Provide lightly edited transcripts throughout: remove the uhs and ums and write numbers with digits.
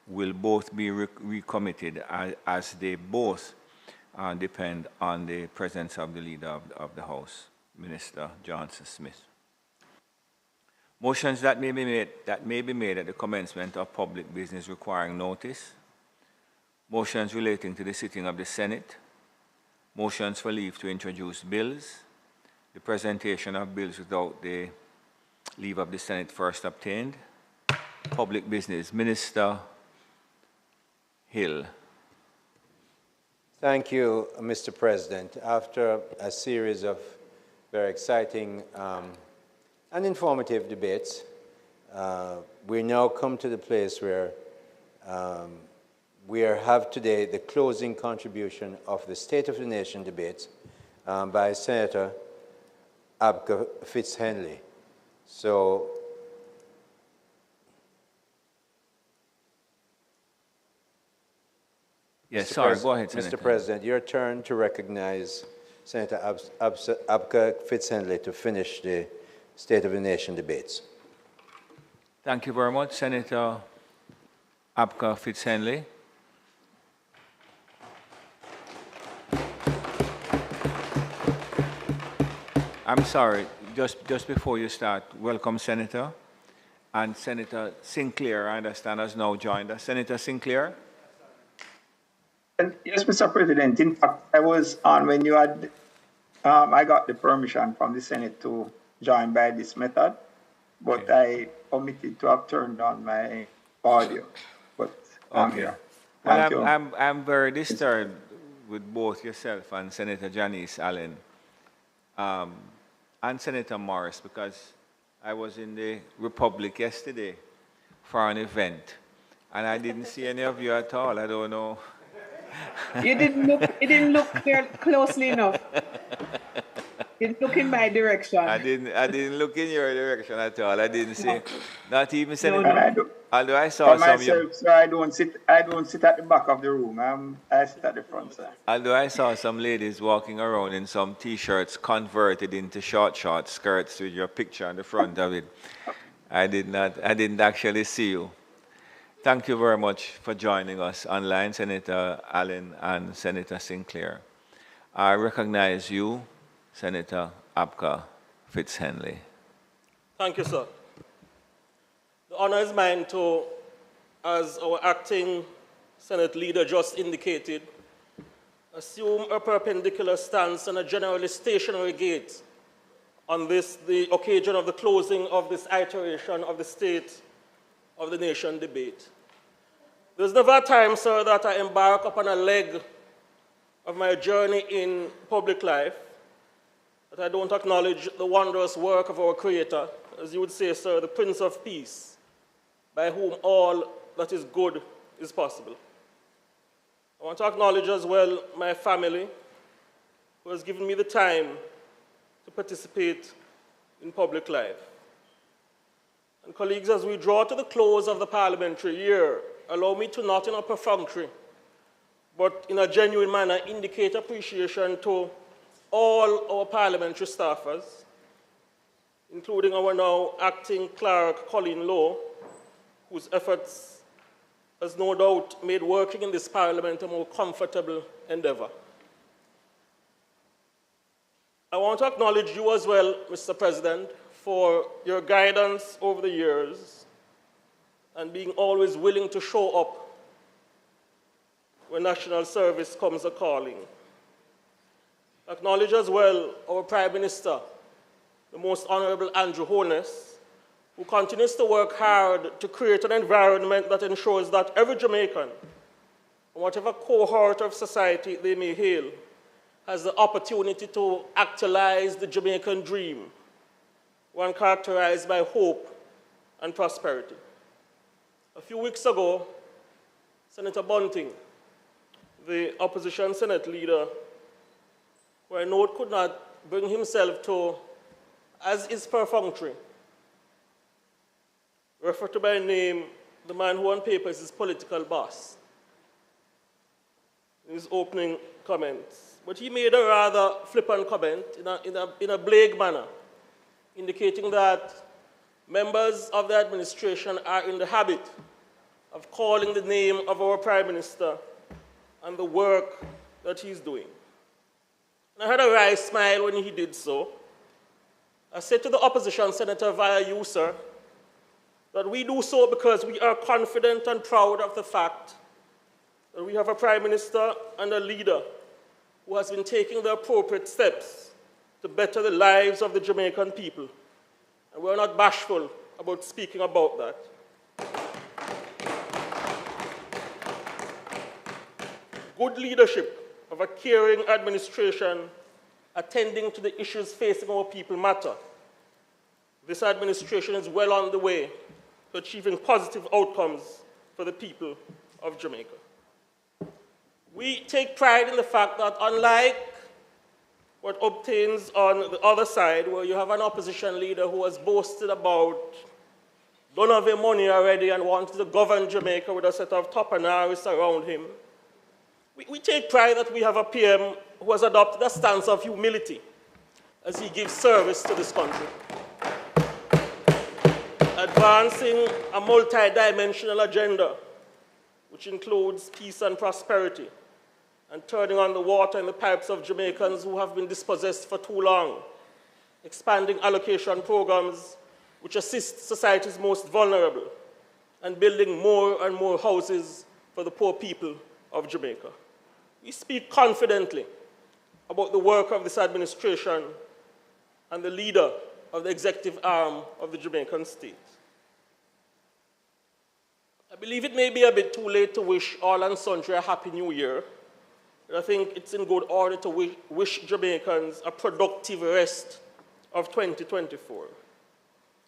will both be recommitted as they both depend on the presence of the Leader of the House, Minister Johnson Smith. Motions that may be made at the commencement of public business requiring notice. Motions relating to the sitting of the Senate. Motions for leave to introduce bills. The presentation of bills without the leave of the Senate first obtained. Public business. Minister Hill. Thank you, Mr. President. After a series of very exciting and informative debates, we now come to the place where we have today the closing contribution of the State of the Nation debates by Senator Abka Fitzhenley. So, yes, sorry, go ahead, Senator. Mr. President, your turn to recognize Senator Abka Fitzhenley to finish the State of the Nation debates. Thank you very much, Senator Abka Fitzhenley. I'm sorry, just before you start, welcome, Senator. And Senator Sinclair, I understand, has now joined us. Senator Sinclair? Yes, Mr. President. In fact, I was on when you had, I got the permission from the Senate to join by this method, but okay. I omitted to have turned on my audio. But I'm here. Thank you. I'm very disturbed with both yourself and Senator Janice Allen and Senator Morris, because I was in the Republic yesterday for an event, and I didn't see any of you at all. I don't know. You didn't look very closely enough. You didn't look in my direction. I didn't look in your direction at all. I didn't see, not even Senator. No. Although I saw some. Myself, so I don't sit at the back of the room. I sit at the front side. Although I saw some ladies walking around in some T-shirts converted into short skirts with your picture on the front of it. I didn't actually see you. Thank you very much for joining us online, Senator Allen and Senator Sinclair. I recognize you, Senator Abka Fitzhenley. Thank you, sir. The honor is mine to, as our acting Senate leader just indicated, assume a perpendicular stance and a generally stationary gait on the occasion of the closing of this iteration of the State of the Nation debate. There's never a time, sir, that I embark upon a leg of my journey in public life that I don't acknowledge the wondrous work of our Creator, as you would say, sir, the Prince of Peace, by whom all that is good is possible. I want to acknowledge as well my family, who has given me the time to participate in public life. And colleagues, as we draw to the close of the parliamentary year, allow me to not in a perfunctory, but in a genuine manner indicate appreciation to all our parliamentary staffers, including our now acting clerk, Colleen Lowe, whose efforts has no doubt made working in this parliament a more comfortable endeavor. I want to acknowledge you as well, Mr. President, for your guidance over the years and being always willing to show up when national service comes a-calling. Acknowledge as well our Prime Minister, the Most Honorable Andrew Holness, who continues to work hard to create an environment that ensures that every Jamaican, from whatever cohort of society they may hail, has the opportunity to actualize the Jamaican dream, one characterized by hope and prosperity. A few weeks ago, Senator Bunting, the opposition Senate leader, who I note could not bring himself to, as is perfunctory, refer to by name the man who on paper is his political boss in his opening comments. But he made a rather flippant comment in a blague manner, indicating that members of the administration are in the habit of calling the name of our Prime Minister and the work that he's doing. And I had a wry smile when he did so. I said to the opposition senator via you, sir, that we do so because we are confident and proud of the fact that we have a Prime Minister and a leader who has been taking the appropriate steps to better the lives of the Jamaican people. And we're not bashful about speaking about that. Good leadership of a caring administration attending to the issues facing our people matter. This administration is well on the way to achieving positive outcomes for the people of Jamaica. We take pride in the fact that unlike what obtains on the other side, where you have an opposition leader who has boasted about don't have their money already and wants to govern Jamaica with a set of toppanaris around him, we take pride that we have a PM who has adopted a stance of humility as he gives service to this country, advancing a multi-dimensional agenda which includes peace and prosperity, and turning on the water in the pipes of Jamaicans who have been dispossessed for too long, expanding allocation programs which assist society's most vulnerable, and building more and more houses for the poor people of Jamaica. We speak confidently about the work of this administration and the leader of the executive arm of the Jamaican state. I believe it may be a bit too late to wish all and sundry a Happy New Year, but I think it's in good order to wish Jamaicans a productive rest of 2024.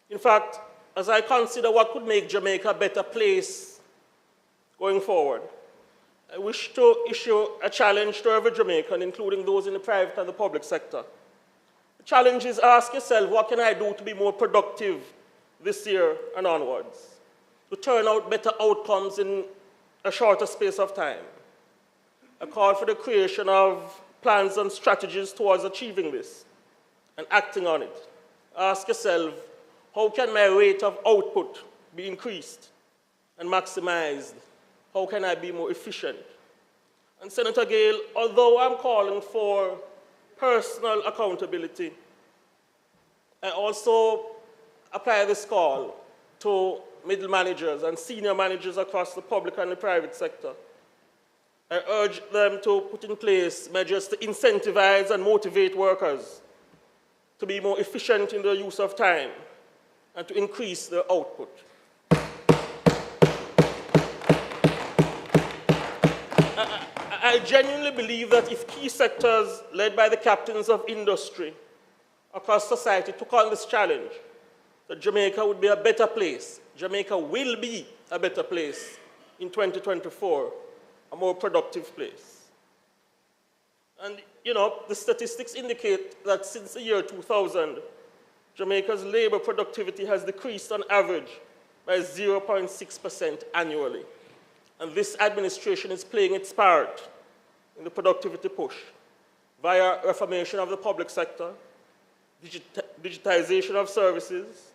In fact, as I consider what could make Jamaica a better place going forward, I wish to issue a challenge to every Jamaican, including those in the private and the public sector. The challenge is ask yourself, what can I do to be more productive this year and onwards, to turn out better outcomes in a shorter space of time? I call for the creation of plans and strategies towards achieving this and acting on it. Ask yourself, how can my rate of output be increased and maximized? How can I be more efficient? And Senator Gale, although I'm calling for personal accountability, I also apply this call to middle managers and senior managers across the public and the private sector. I urge them to put in place measures to incentivize and motivate workers to be more efficient in their use of time and to increase their output. I genuinely believe that if key sectors led by the captains of industry across society took on this challenge, that Jamaica would be a better place. Jamaica will be a better place in 2024, a more productive place. And, you know, the statistics indicate that since the year 2000, Jamaica's labor productivity has decreased on average by 0.6% annually. And this administration is playing its part in the productivity push via reformation of the public sector, digitization of services,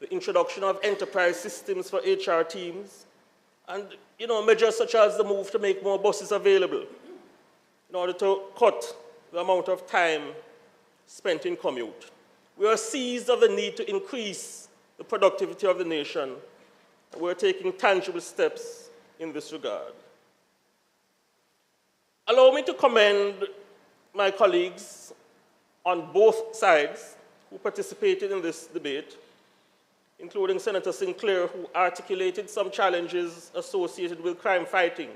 the introduction of enterprise systems for HR teams, and measures such as the move to make more buses available in order to cut the amount of time spent in commute. We are seized of the need to increase the productivity of the nation, and we're taking tangible steps in this regard. Allow me to commend my colleagues on both sides who participated in this debate, including Senator Sinclair, who articulated some challenges associated with crime fighting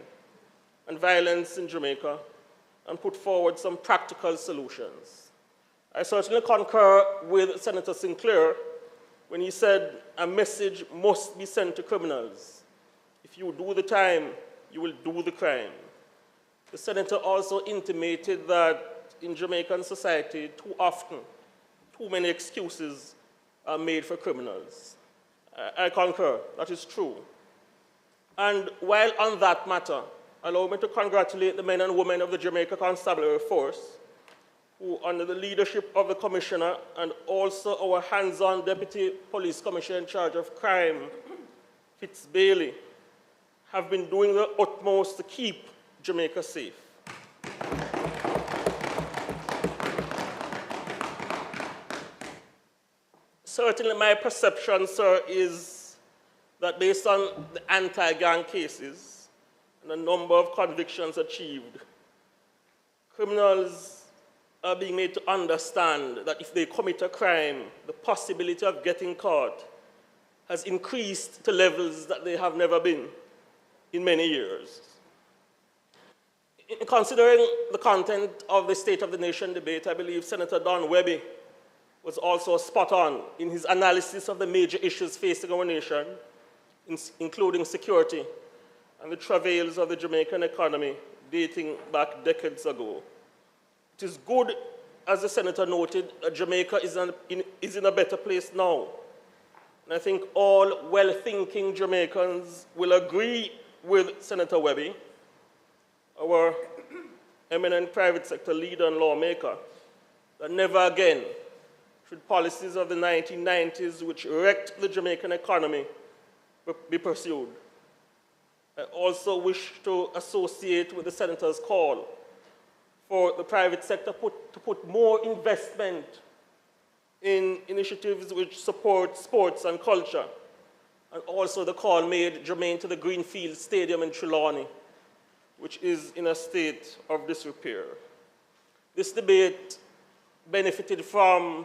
and violence in Jamaica and put forward some practical solutions. I certainly concur with Senator Sinclair when he said a message must be sent to criminals. If you do the time, you will do the crime. The senator also intimated that in Jamaican society, too often, too many excuses are made for criminals. I concur, that is true. And while on that matter, allow me to congratulate the men and women of the Jamaica Constabulary Force, who under the leadership of the Commissioner and also our hands-on Deputy Police Commissioner in charge of crime, Fitz Bailey, have been doing their utmost to keep Jamaica safe. Certainly my perception, sir, is that based on the anti-gang cases and the number of convictions achieved, criminals are being made to understand that if they commit a crime, the possibility of getting caught has increased to levels that they have never been in many years. In considering the content of the State of the Nation debate, I believe Senator Don Webby was also spot on in his analysis of the major issues facing our nation, including security and the travails of the Jamaican economy dating back decades ago. It is good, as the Senator noted, that Jamaica is in a better place now. And I think all well-thinking Jamaicans will agree with Senator Webby, our eminent private sector leader and lawmaker, that never again should policies of the 1990s which wrecked the Jamaican economy be pursued. I also wish to associate with the Senator's call for the private sector to put more investment in initiatives which support sports and culture, and also the call made germane to the Greenfield Stadium in Trelawney, which is in a state of disrepair. This debate benefited from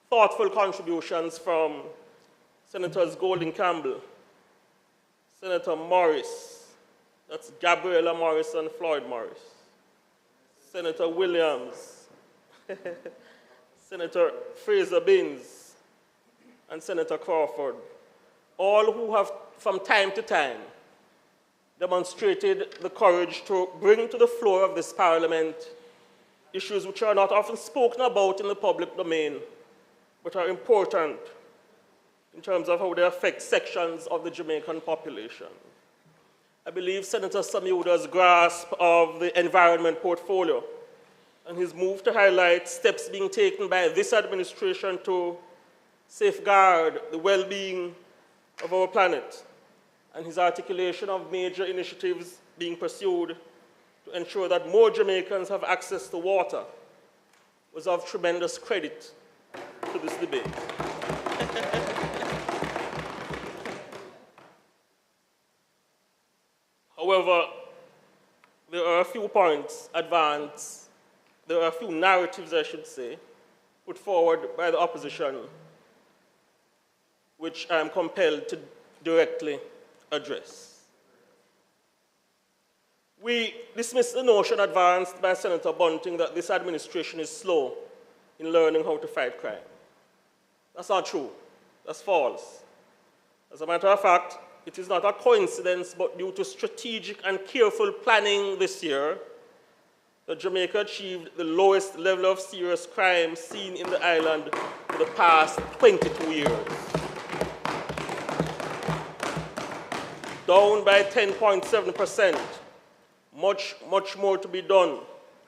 thoughtful contributions from Senators Golding Campbell, Senator Morris, that's Gabriella Morris and Floyd Morris, Senator Williams, Senator Fraser Binns, and Senator Crawford, all who have from time to time demonstrated the courage to bring to the floor of this Parliament issues which are not often spoken about in the public domain, but are important in terms of how they affect sections of the Jamaican population. I believe Senator Samiuda's grasp of the environment portfolio and his move to highlight steps being taken by this administration to safeguard the well-being of our planet, and his articulation of major initiatives being pursued to ensure that more Jamaicans have access to water was of tremendous credit to this debate. However, there are a few points advanced, there are a few narratives, I should say, put forward by the opposition, which I am compelled to directly address. We dismiss the notion advanced by Senator Bunting that this administration is slow in learning how to fight crime. That's not true. That's false. As a matter of fact, it is not a coincidence, but due to strategic and careful planning this year, that Jamaica achieved the lowest level of serious crime seen in the island for the past 22 years. Down by 10.7%. Much more to be done,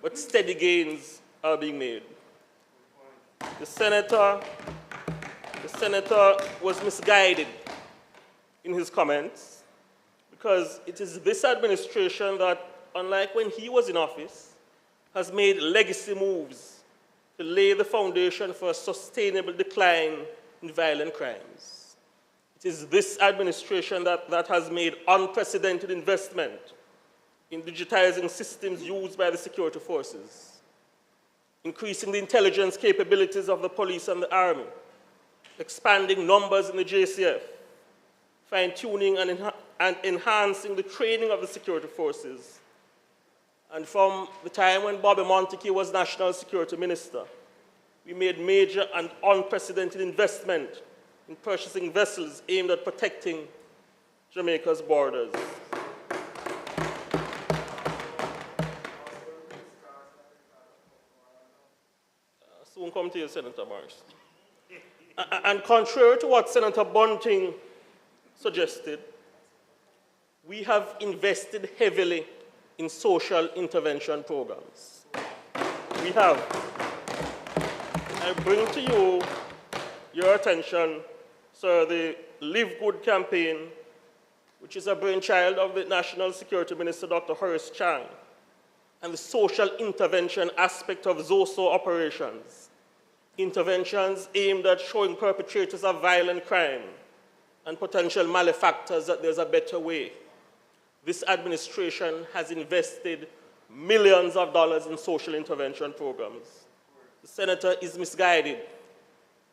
but steady gains are being made. The senator was misguided in his comments because it is this administration that, unlike when he was in office, has made legacy moves to lay the foundation for a sustainable decline in violent crimes. It is this administration that has made unprecedented investment in digitizing systems used by the security forces, increasing the intelligence capabilities of the police and the army, expanding numbers in the JCF, fine-tuning and enhancing the training of the security forces. And from the time when Bobby Montague was National Security Minister, we made major and unprecedented investment in purchasing vessels aimed at protecting Jamaica's borders. Soon come to you, Senator Morris. And contrary to what Senator Bunting suggested, we have invested heavily in social intervention programs. We have. I bring to you your attention, sir, the Live Good campaign which is a brainchild of the National Security Minister, Dr. Horace Chang, and the social intervention aspect of ZOSO operations, interventions aimed at showing perpetrators of violent crime and potential malefactors that there's a better way. This administration has invested millions of dollars in social intervention programs. The senator is misguided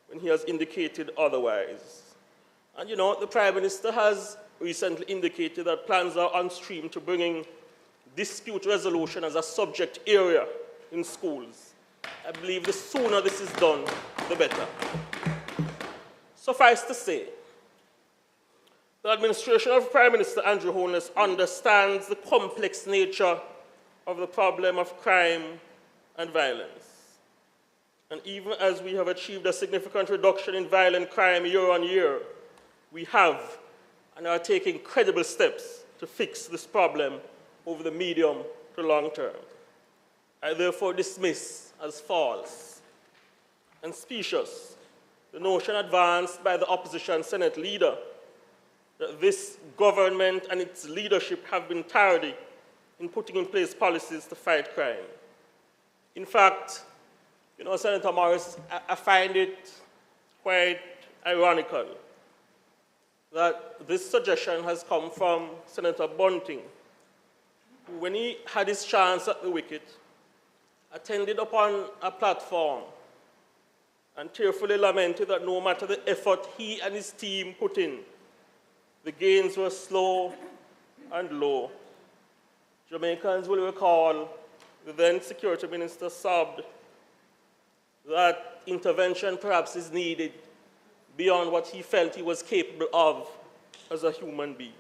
when he has indicated otherwise. And you know, the Prime Minister has recently indicated that plans are on stream to bringing dispute resolution as a subject area in schools. I believe the sooner this is done, the better. Suffice to say, the administration of Prime Minister Andrew Holness understands the complex nature of the problem of crime and violence. And even as we have achieved a significant reduction in violent crime year on year, we have and are taking credible steps to fix this problem over the medium to long term. I therefore dismiss as false and specious the notion advanced by the opposition Senate leader that this government and its leadership have been tardy in putting in place policies to fight crime. In fact, you know, Senator Morris, I find it quite ironical that this suggestion has come from Senator Bunting, who, when he had his chance at the wicket, attended upon a platform and tearfully lamented that no matter the effort he and his team put in, the gains were slow and low. Jamaicans will recall the then Security Minister sobbed that intervention perhaps is needed beyond what he felt he was capable of as a human being.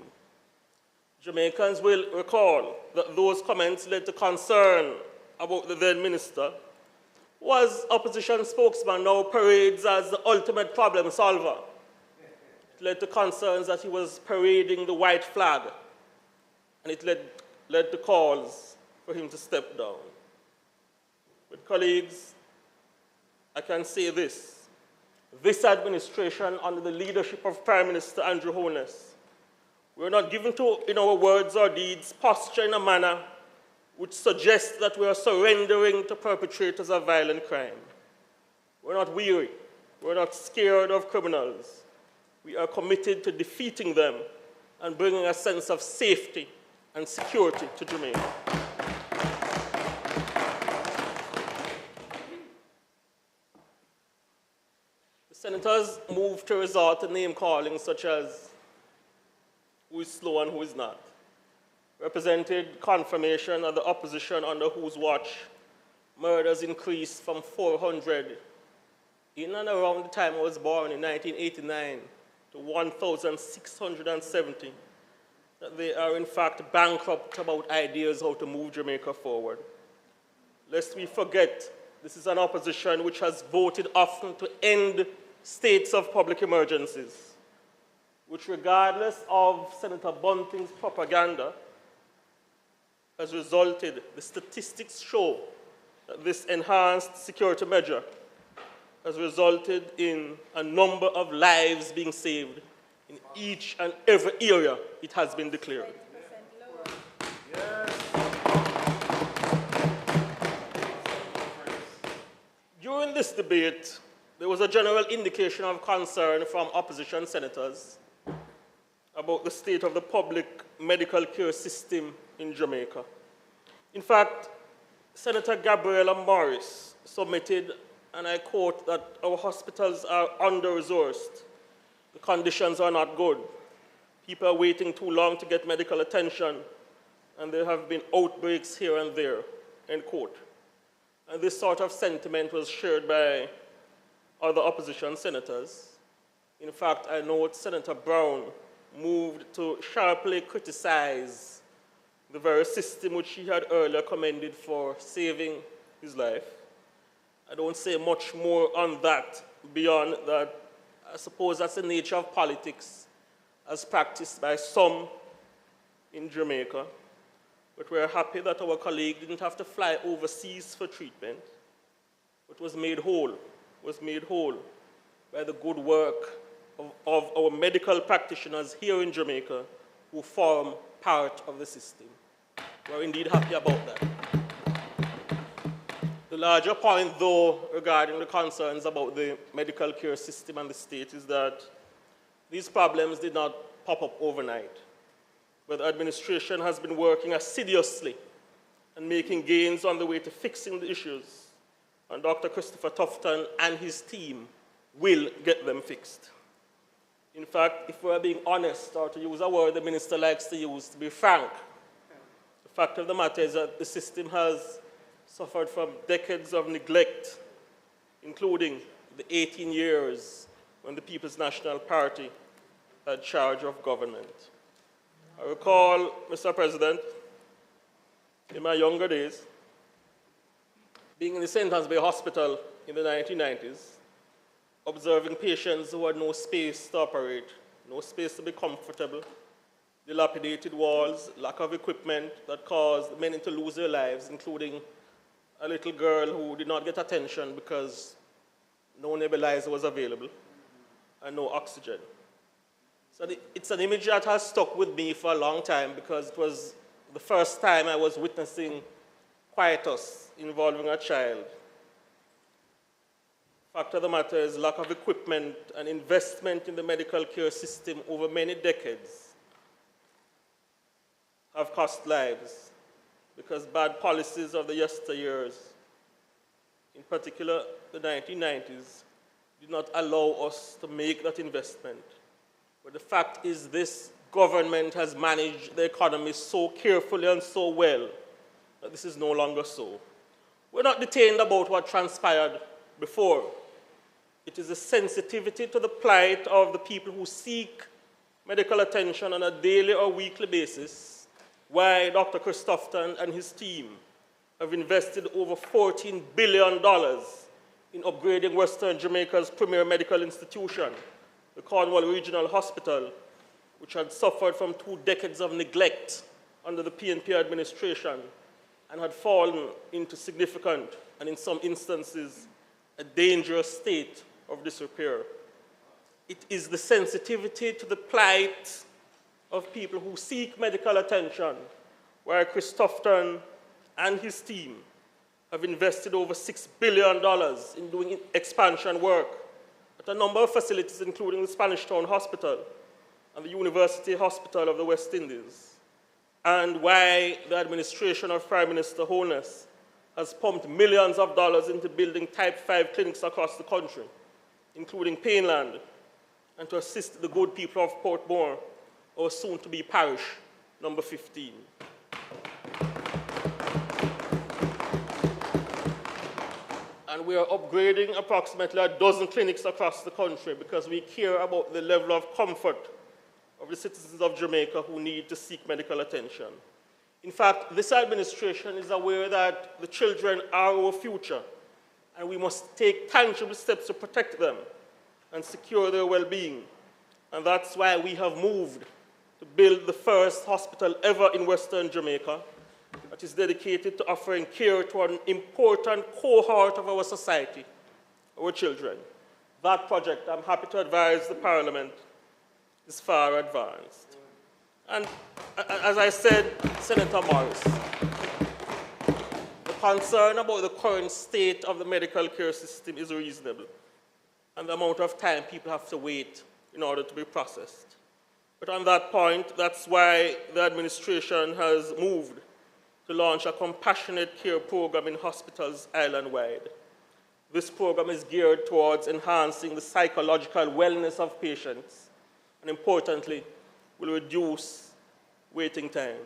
Jamaicans will recall that those comments led to concern about the then minister, who as opposition spokesman now parades as the ultimate problem solver. It led to concerns that he was parading the white flag, and it led to calls for him to step down. But colleagues, I can say this. This administration, under the leadership of Prime Minister Andrew Holness, we are not given to, in our words or deeds, posture in a manner which suggests that we are surrendering to perpetrators of violent crime. We're not weary. We're not scared of criminals. We are committed to defeating them and bringing a sense of safety and security to Jamaica. The senators moved to resort to name-calling such as who is slow and who is not, represented confirmation of the opposition under whose watch murders increased from 400 in and around the time I was born in 1989 to 1,670, that they are in fact bankrupt about ideas how to move Jamaica forward. Lest we forget, this is an opposition which has voted often to end states of public emergencies, which regardless of Senator Bunting's propaganda, has resulted, the statistics show that this enhanced security measure has resulted in a number of lives being saved in each and every area it has been declared. Yes. During this debate, there was a general indication of concern from opposition senators about the state of the public medical care system in Jamaica. In fact, Senator Gabriela Morris submitted, and I quote, that our hospitals are under-resourced. The conditions are not good. People are waiting too long to get medical attention, and there have been outbreaks here and there, end quote. And this sort of sentiment was shared by other opposition senators. In fact, I note Senator Brown moved to sharply criticize the very system which he had earlier commended for saving his life. I don't say much more on that beyond that. I suppose that's the nature of politics as practiced by some in Jamaica. But we're happy that our colleague didn't have to fly overseas for treatment, but was made whole by the good work of our medical practitioners here in Jamaica who form part of the system. We're indeed happy about that. The larger point, though, regarding the concerns about the medical care system and the state is that these problems did not pop up overnight, but the administration has been working assiduously and making gains on the way to fixing the issues, and Dr. Christopher Tufton and his team will get them fixed. In fact, if we're being honest, or to use a word the minister likes to use, to be frank, the fact of the matter is that the system has suffered from decades of neglect, including the 18 years when the People's National Party had charge of government. I recall, Mr. President, in my younger days, being in the St. Anne's Bay Hospital in the 1990s, observing patients who had no space to operate, no space to be comfortable, dilapidated walls, lack of equipment that caused many to lose their lives, including a little girl who did not get attention because no nebulizer was available and no oxygen. So it's an image that has stuck with me for a long time because it was the first time I was witnessing quietus involving a child. Fact of the matter is, lack of equipment and investment in the medical care system over many decades have cost lives because bad policies of the yesteryears, in particular the 1990s, did not allow us to make that investment. But the fact is this government has managed the economy so carefully and so well that this is no longer so. We're not detained about what transpired before. It is a sensitivity to the plight of the people who seek medical attention on a daily or weekly basis, why Dr. Chris Tufton and his team have invested over $14 billion in upgrading Western Jamaica's premier medical institution, the Cornwall Regional Hospital, which had suffered from 2 decades of neglect under the PNP administration and had fallen into significant, and in some instances, a dangerous state of disrepair. It is the sensitivity to the plight of people who seek medical attention, where Chris Tufton and his team have invested over $6 billion in doing expansion work at a number of facilities, including the Spanish Town Hospital and the University Hospital of the West Indies, and why the administration of Prime Minister Holness has pumped millions of dollars into building Type 5 clinics across the country, including Painland, and to assist the good people of Portmore, or soon-to-be parish number 15. And we are upgrading approximately a dozen clinics across the country because we care about the level of comfort of the citizens of Jamaica who need to seek medical attention. In fact, this administration is aware that the children are our future, and we must take tangible steps to protect them and secure their well-being. And that's why we have moved to build the first hospital ever in Western Jamaica that is dedicated to offering care to an important cohort of our society, our children. That project, I'm happy to advise the Parliament, is far advanced. And as I said, Senator Morris, the concern about the current state of the medical care system is reasonable, and the amount of time people have to wait in order to be processed. But on that point, that's why the administration has moved to launch a compassionate care program in hospitals island-wide. This program is geared towards enhancing the psychological wellness of patients, and importantly, will reduce waiting time.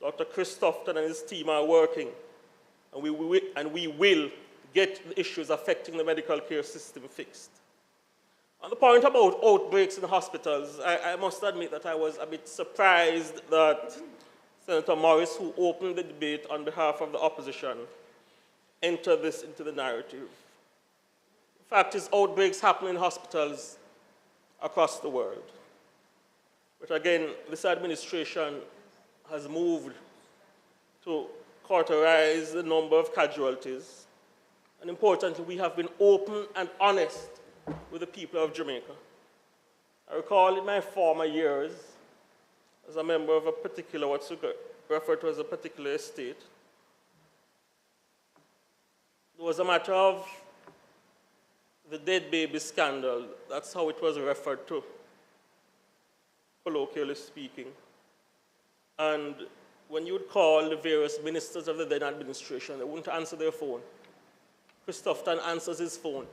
Dr. Chris Tufton and his team are working, and we will get the issues affecting the medical care system fixed. On the point about outbreaks in hospitals, I must admit that I was a bit surprised that Senator Morris, who opened the debate on behalf of the opposition, entered this into the narrative. The fact is, outbreaks happen in hospitals across the world. But again, this administration has moved to cauterize the number of casualties. And importantly, we have been open and honest with the people of Jamaica. I recall in my former years as a member of a particular, what's referred to as a particular estate. It was a matter of the dead baby scandal. That's how it was referred to, colloquially speaking. And when you would call the various ministers of the then administration, they wouldn't answer their phone. Christopherton answers his phone,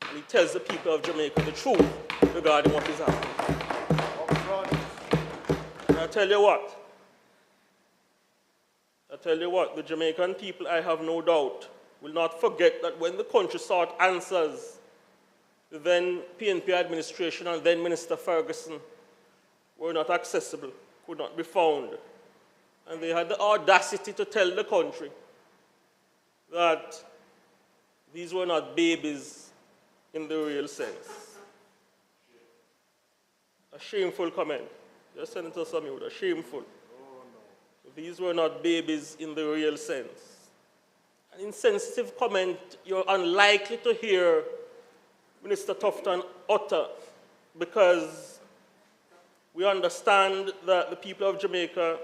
and he tells the people of Jamaica the truth regarding what is happening. And I tell you what, the Jamaican people, I have no doubt, will not forget that when the country sought answers, the then PNP administration and then Minister Ferguson were not accessible, could not be found. And they had the audacity to tell the country that these were not babies in the real sense. A shameful comment. Yes, Senator Samiuda, shameful. These were not babies in the real sense. An insensitive comment you're unlikely to hear Minister Tufton utter, because we understand that the people of Jamaica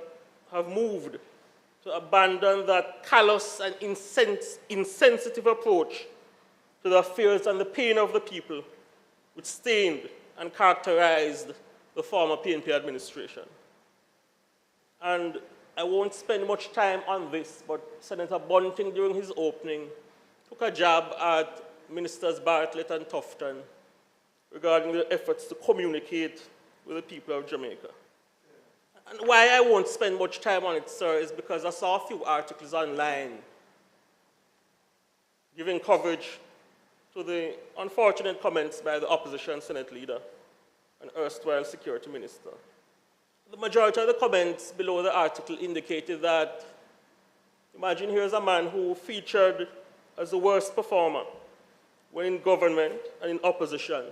have moved to abandon that callous and insensitive approach to the affairs and the pain of the people, which stained and characterized the former PNP administration. And I won't spend much time on this, but Senator Bunting, during his opening, took a jab at Ministers Bartlett and Tufton regarding their efforts to communicate with the people of Jamaica. And why I won't spend much time on it, sir, is because I saw a few articles online giving coverage to the unfortunate comments by the opposition Senate leader and erstwhile security minister. The majority of the comments below the article indicated that, imagine here's a man who featured as the worst performer when in government and in opposition,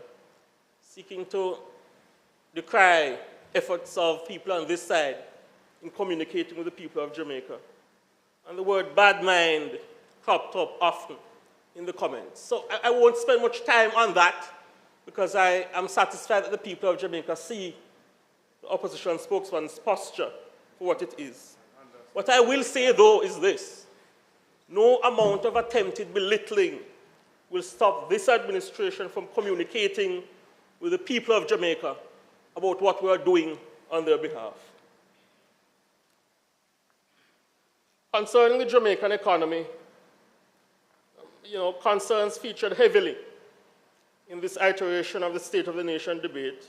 seeking to decry efforts of people on this side in communicating with the people of Jamaica. And the word bad mind cropped up often in the comments. So I won't spend much time on that, because I am satisfied that the people of Jamaica see the opposition spokesman's posture for what it is. What I will say, though, is this. No amount of attempted belittling will stop this administration from communicating with the people of Jamaica about what we are doing on their behalf. Concerning the Jamaican economy, concerns featured heavily in this iteration of the State of the Nation debate.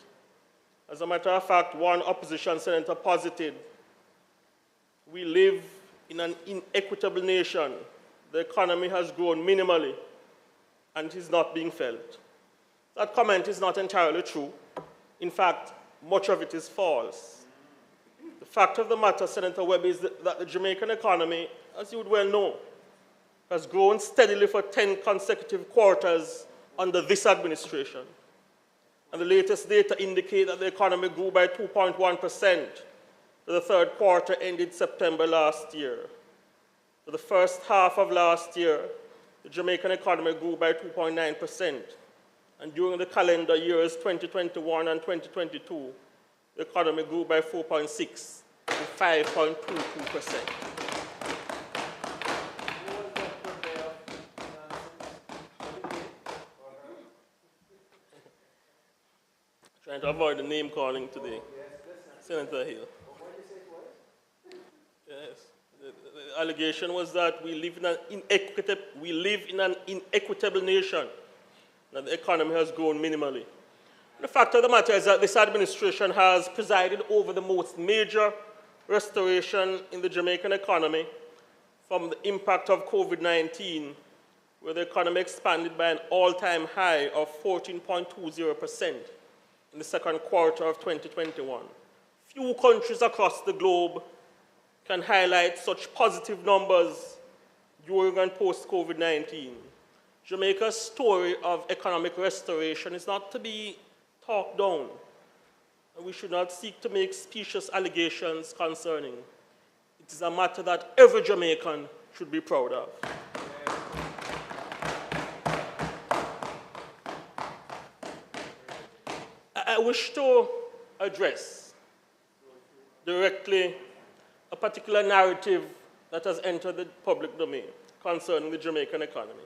As a matter of fact, one opposition senator posited, we live in an inequitable nation. The economy has grown minimally and it is not being felt. That comment is not entirely true. In fact, much of it is false. The fact of the matter, Senator Webb, is that the Jamaican economy, as you would well know, has grown steadily for 10 consecutive quarters under this administration. And the latest data indicate that the economy grew by 2.1% for the third quarter ended September last year. For the first half of last year, the Jamaican economy grew by 2.9%. And during the calendar years 2021 and 2022, the economy grew by 4.6% and 5.22%. Trying to avoid the name calling today. Senator Hill. Yes. The allegation was that we live in an inequitable nation, that the economy has grown minimally. The fact of the matter is that this administration has presided over the most major restoration in the Jamaican economy from the impact of COVID-19, where the economy expanded by an all-time high of 14.20% in the second quarter of 2021. Few countries across the globe can highlight such positive numbers during and post-COVID-19. Jamaica's story of economic restoration is not to be talked down, and we should not seek to make specious allegations concerning. It is a matter that every Jamaican should be proud of. I wish to address directly a particular narrative that has entered the public domain concerning the Jamaican economy.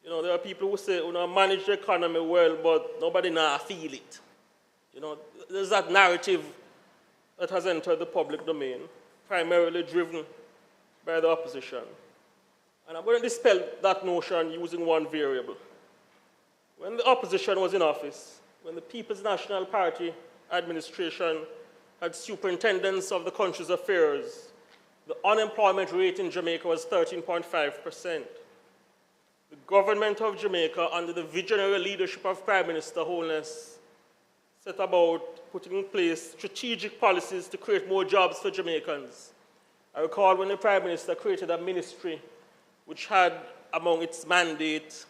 You know, there are people who say, you know, manage the economy well, but nobody now feel it. You know, there's that narrative that has entered the public domain, primarily driven by the opposition. And I'm going to dispel that notion using one variable. When the opposition was in office, when the People's National Party administration had superintendence of the country's affairs, the unemployment rate in Jamaica was 13.5%. The government of Jamaica, under the visionary leadership of Prime Minister Holness, set about putting in place strategic policies to create more jobs for Jamaicans. I recall when the Prime Minister created a ministry which had among its mandate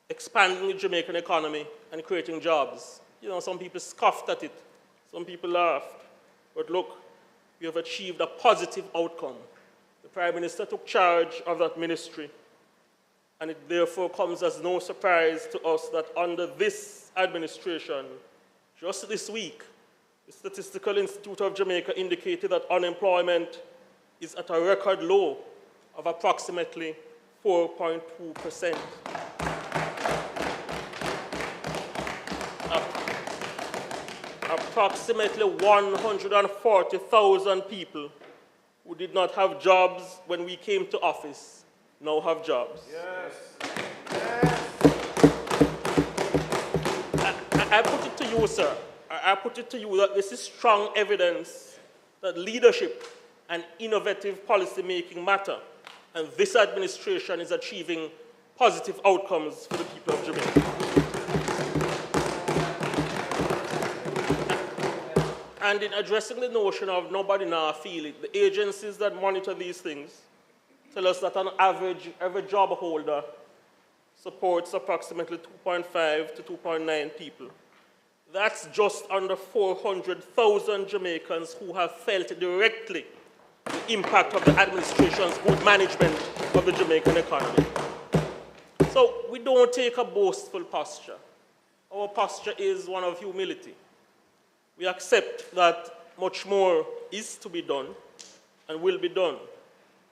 expanding the Jamaican economy and creating jobs. You know, some people scoffed at it, some people laughed. But look, we have achieved a positive outcome. The Prime Minister took charge of that ministry, and it therefore comes as no surprise to us that under this administration, just this week, the Statistical Institute of Jamaica indicated that unemployment is at a record low of approximately 4.2%. Approximately 140,000 people who did not have jobs when we came to office now have jobs. Yes. Yes. I put it to you, sir. I put it to you that this is strong evidence that leadership and innovative policy making matter, and this administration is achieving positive outcomes for the people of Jamaica. And in addressing the notion of nobody now feel it, the agencies that monitor these things tell us that on average, every job holder supports approximately 2.5 to 2.9 people. That's just under 400,000 Jamaicans who have felt directly the impact of the administration's good management of the Jamaican economy. So we don't take a boastful posture. Our posture is one of humility. We accept that much more is to be done and will be done,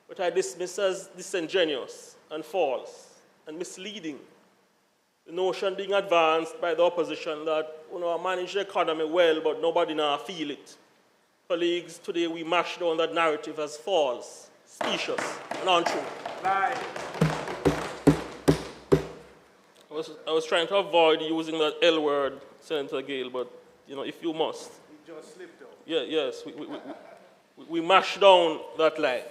but I dismiss as disingenuous and false and misleading the notion being advanced by the opposition that, you know, manage the economy well, but nobody now feel it. Colleagues, today we mash down that narrative as false, specious, and untrue. I was trying to avoid using that L word, Senator Gale, but you know, if you must. It just slipped out. Yeah, yes, we mash down that lie.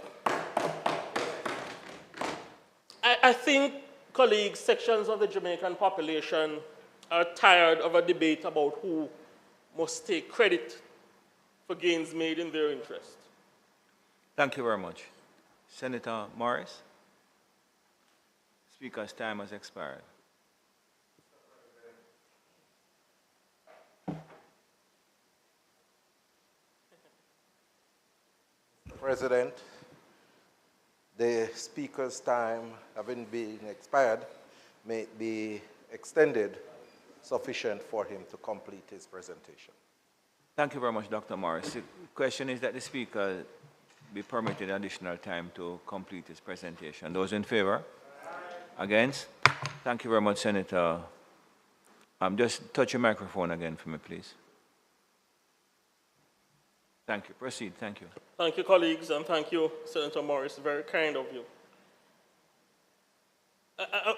I think, colleagues, sections of the Jamaican population are tired of a debate about who must take credit for gains made in their interest. Thank you very much. Senator Morris? Speaker's time has expired. President, the Speaker's time having been expired, may it be extended sufficient for him to complete his presentation. Thank you very much, Dr. Morris. The question is that the Speaker be permitted additional time to complete his presentation. Those in favor? Against? Thank you very much, Senator. Just touch your microphone again for me, please. Thank you. Proceed. Thank you. Thank you, colleagues, and thank you, Senator Morris. Very kind of you.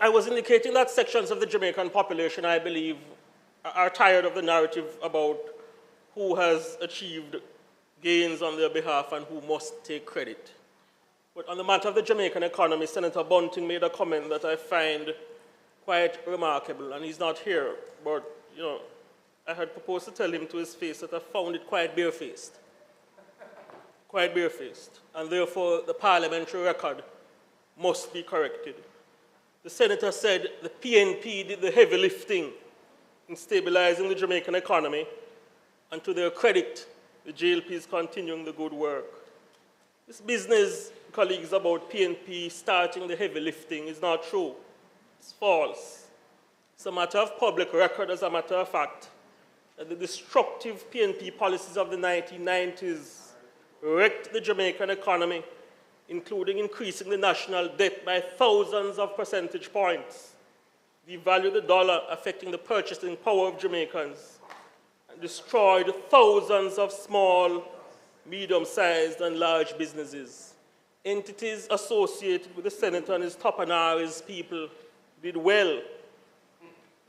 I was indicating that sections of the Jamaican population, I believe, are tired of the narrative about who has achieved gains on their behalf and who must take credit. But on the matter of the Jamaican economy, Senator Bunting made a comment that I find quite remarkable, and he's not here, but you know, I had proposed to tell him to his face that I found it quite barefaced. Quite barefaced, and therefore the parliamentary record must be corrected. The senator said the PNP did the heavy lifting in stabilizing the Jamaican economy, and to their credit, the JLP is continuing the good work. This business, colleagues, about PNP starting the heavy lifting is not true. It's false. It's a matter of public record, as a matter of fact, that the destructive PNP policies of the 1990s wrecked the Jamaican economy, including increasing the national debt by thousands of percentage points, devalued the dollar, affecting the purchasing power of Jamaicans, and destroyed thousands of small, medium-sized, and large businesses. Entities associated with the senator and his Topanaris people did well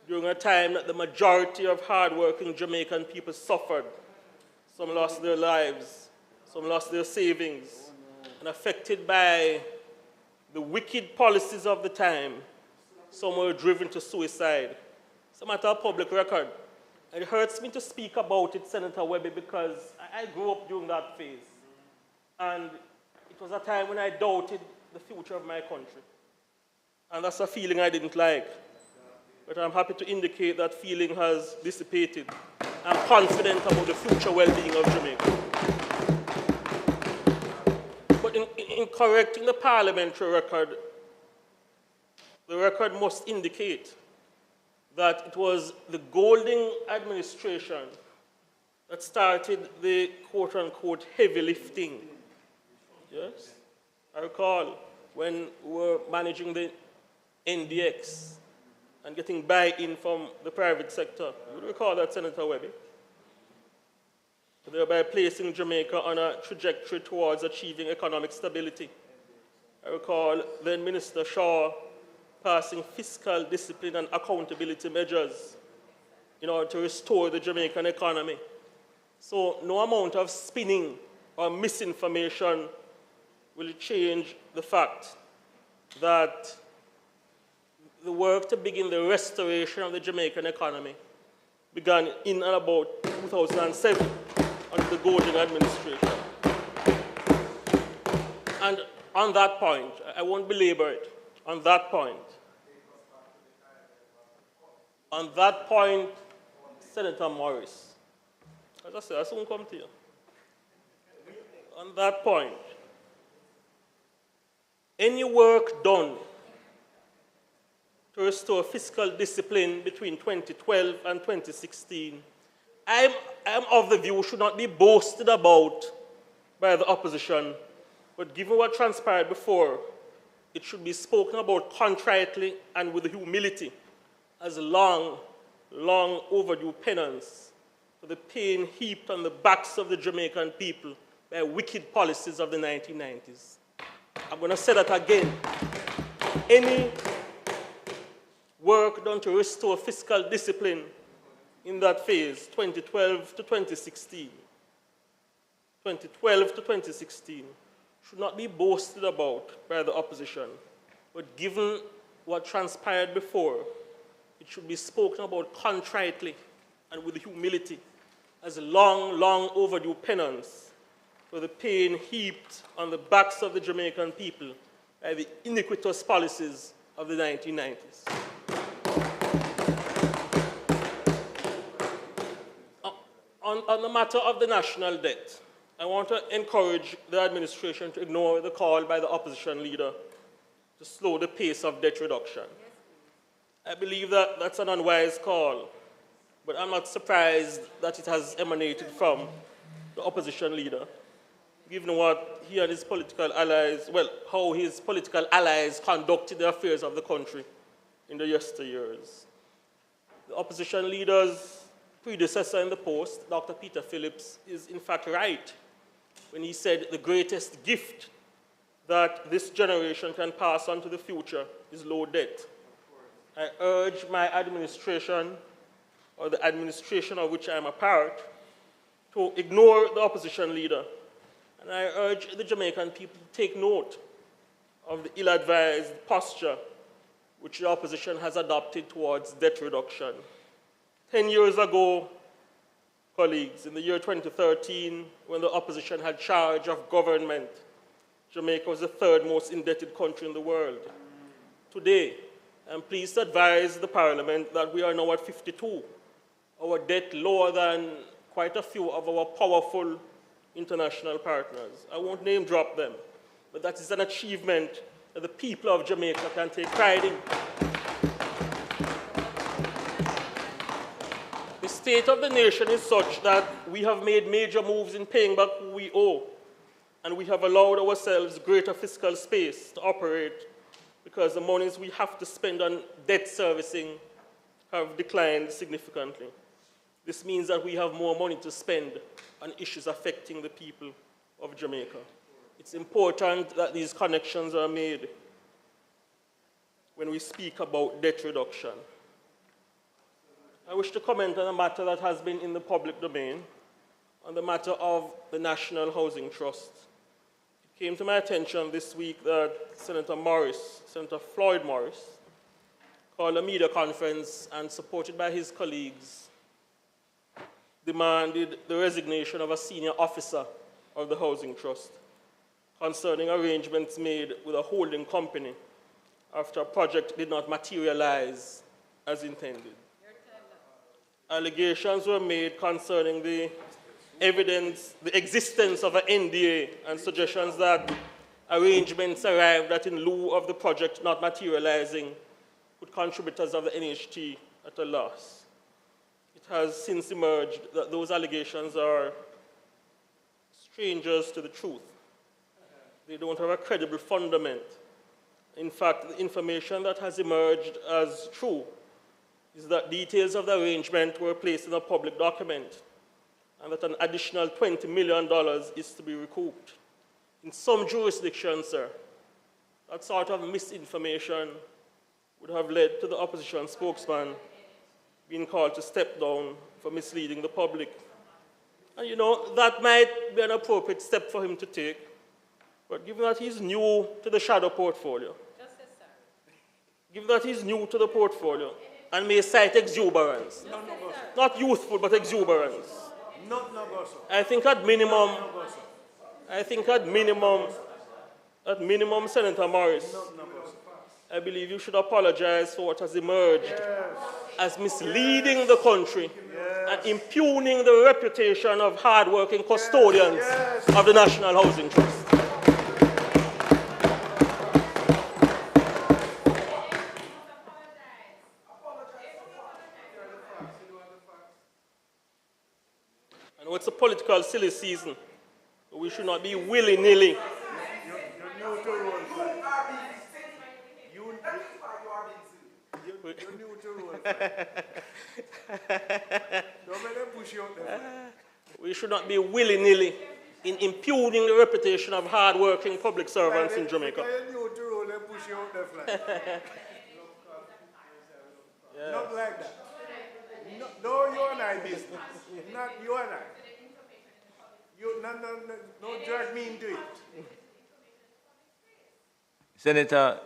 during a time that the majority of hard-working Jamaican people suffered. Some lost their lives, some lost their savings, and affected by the wicked policies of the time, some were driven to suicide. It's a matter of public record. It hurts me to speak about it, Senator Webby, because I grew up during that phase. And it was a time when I doubted the future of my country. And that's a feeling I didn't like. But I'm happy to indicate that feeling has dissipated. I'm confident about the future well-being of Jamaica. But in correcting the parliamentary record, the record must indicate that it was the Golding administration that started the quote-unquote heavy lifting. Yes? I recall when we were managing the NDX and getting buy-in from the private sector. You recall that, Senator Webby? Thereby placing Jamaica on a trajectory towards achieving economic stability. I recall then Minister Shaw passing fiscal discipline and accountability measures in order to restore the Jamaican economy. So no amount of spinning or misinformation will change the fact that the work to begin the restoration of the Jamaican economy began in and about 2007 under the Golding administration. And on that point, I won't belabor it, on that point, Senator Morris, as I said, I soon come to you. On that point, any work done to restore fiscal discipline between 2012 and 2016, I am of the view should not be boasted about by the opposition, but given what transpired before, it should be spoken about contritely and with humility as a long, long overdue penance for the pain heaped on the backs of the Jamaican people by wicked policies of the 1990s. I'm going to say that again. Any work done to restore fiscal discipline in that phase, 2012 to 2016, should not be boasted about by the opposition, but given what transpired before, it should be spoken about contritely and with humility as a long, long overdue penance for the pain heaped on the backs of the Jamaican people by the iniquitous policies of the 1990s. On the matter of the national debt, I want to encourage the administration to ignore the call by the opposition leader to slow the pace of debt reduction. I believe that that's an unwise call, but I'm not surprised that it has emanated from the opposition leader, given what he and his political allies, well, how his political allies conducted the affairs of the country in the yesteryears. The opposition leader's predecessor in the post, Dr. Peter Phillips, is in fact right when he said the greatest gift that this generation can pass on to the future is low debt. I urge my administration, or the administration of which I am a part, to ignore the opposition leader. And I urge the Jamaican people to take note of the ill-advised posture which the opposition has adopted towards debt reduction. 10 years ago, colleagues, in the year 2013, when the opposition had charge of government, Jamaica was the third most indebted country in the world. Today, I'm pleased to advise the Parliament that we are now at 52, our debt lower than quite a few of our powerful international partners. I won't name drop them, but that is an achievement that the people of Jamaica can take pride in. state of the nation is such that we have made major moves in paying back who we owe, and we have allowed ourselves greater fiscal space to operate because the monies we have to spend on debt servicing have declined significantly. This means that we have more money to spend on issues affecting the people of Jamaica. It's important that these connections are made when we speak about debt reduction. I wish to comment on a matter that has been in the public domain, on the matter of the National Housing Trust. It came to my attention this week that Senator Floyd Morris, called a media conference and supported by his colleagues, demanded the resignation of a senior officer of the Housing Trust concerning arrangements made with a holding company after a project did not materialize as intended. Allegations were made concerning the existence of an NDA and suggestions that arrangements arrived at in lieu of the project not materializing put contributors of the NHT at a loss. It has since emerged that those allegations are strangers to the truth. They don't have a credible fundament. In fact, the information that has emerged as true is that details of the arrangement were placed in a public document and that an additional $20 million is to be recouped. In some jurisdictions, sir, that sort of misinformation would have led to the opposition spokesman being called to step down for misleading the public. And you know, that might be an appropriate step for him to take, but given that he's new to the shadow portfolio, given that he's new to the portfolio, and may cite exuberance, not youthful, but exuberance, I think at minimum, Senator Morris, I believe you should apologize for what has emerged as misleading the country and impugning the reputation of hard-working custodians of the National Housing Trust. I know it's a political silly season, but we should not be willy-nilly. We should not be willy-nilly in impugning the reputation of hard-working public servants in Jamaica. Not like that. No, you and I business. Not you and I. No drag me into it. Senator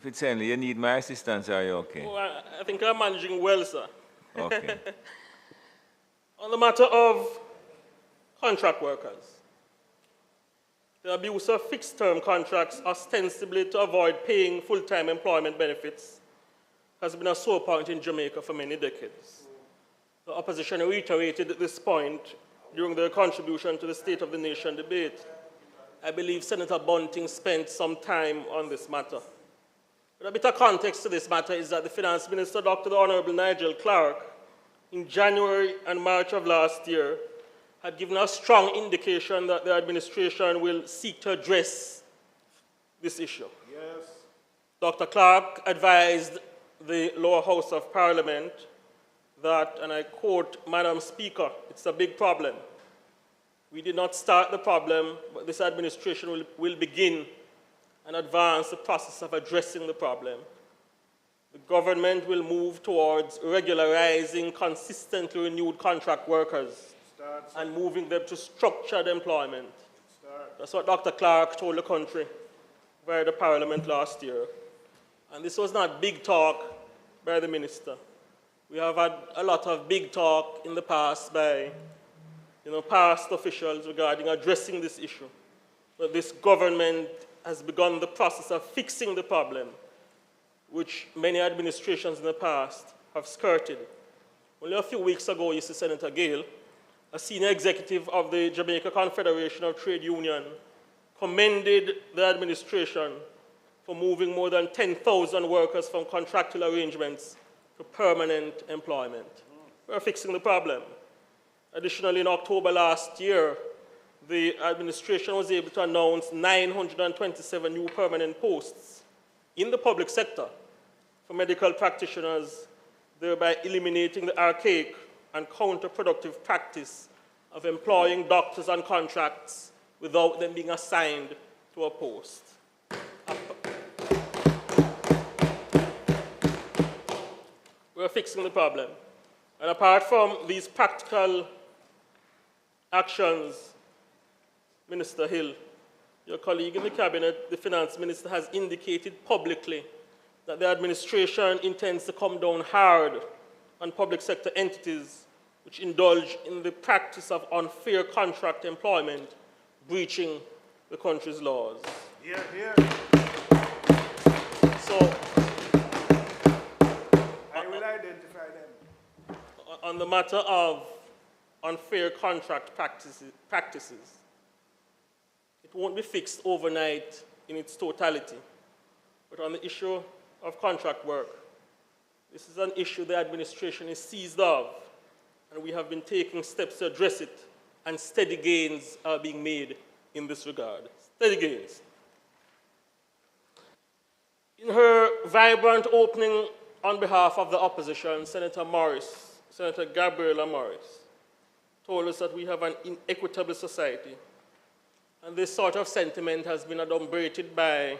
Fitzhenry, you need my assistance, are you okay? Oh, I think I'm managing well, sir. Okay. On the matter of contract workers, the abuse of fixed-term contracts ostensibly to avoid paying full-time employment benefits has been a sore point in Jamaica for many decades. The opposition reiterated this point during their contribution to the State of the Nation debate. I believe Senator Bunting spent some time on this matter. But a bit of context to this matter is that the Finance Minister, Dr. the Honorable Nigel Clarke, in January and March of last year, had given a strong indication that the administration will seek to address this issue. Yes. Dr. Clarke advised the lower house of Parliament that, and I quote, "Madam Speaker, it's a big problem. We did not start the problem, but this administration will begin and advance the process of addressing the problem. The government will move towards regularizing consistently renewed contract workers and moving them to structured employment." That's what Dr. Clarke told the country via the Parliament last year. And this was not big talk by the minister. We have had a lot of big talk in the past by past officials regarding addressing this issue. But this government has begun the process of fixing the problem, which many administrations in the past have skirted. Only a few weeks ago, you see Senator Gale, a senior executive of the Jamaica Confederation of Trade Union, commended the administration for moving more than 10,000 workers from contractual arrangements to permanent employment. we're fixing the problem. Additionally, in October last year, the administration was able to announce 927 new permanent posts in the public sector for medical practitioners, thereby eliminating the archaic and counterproductive practice of employing doctors on contracts without them being assigned to a post. We're fixing the problem. And apart from these practical actions, Minister Hill, your colleague in the cabinet, the finance minister, has indicated publicly that the administration intends to come down hard on public sector entities which indulge in the practice of unfair contract employment, breaching the country's laws. Here, here. So, I will identify them. on the matter of unfair contract practices, it won't be fixed overnight in its totality. But on the issue of contract work, this is an issue the administration is seized of, and we have been taking steps to address it, and steady gains are being made in this regard. Steady gains. In her vibrant opening on behalf of the opposition, Senator Gabriela Morris, told us that we have an inequitable society. And this sort of sentiment has been adumbrated by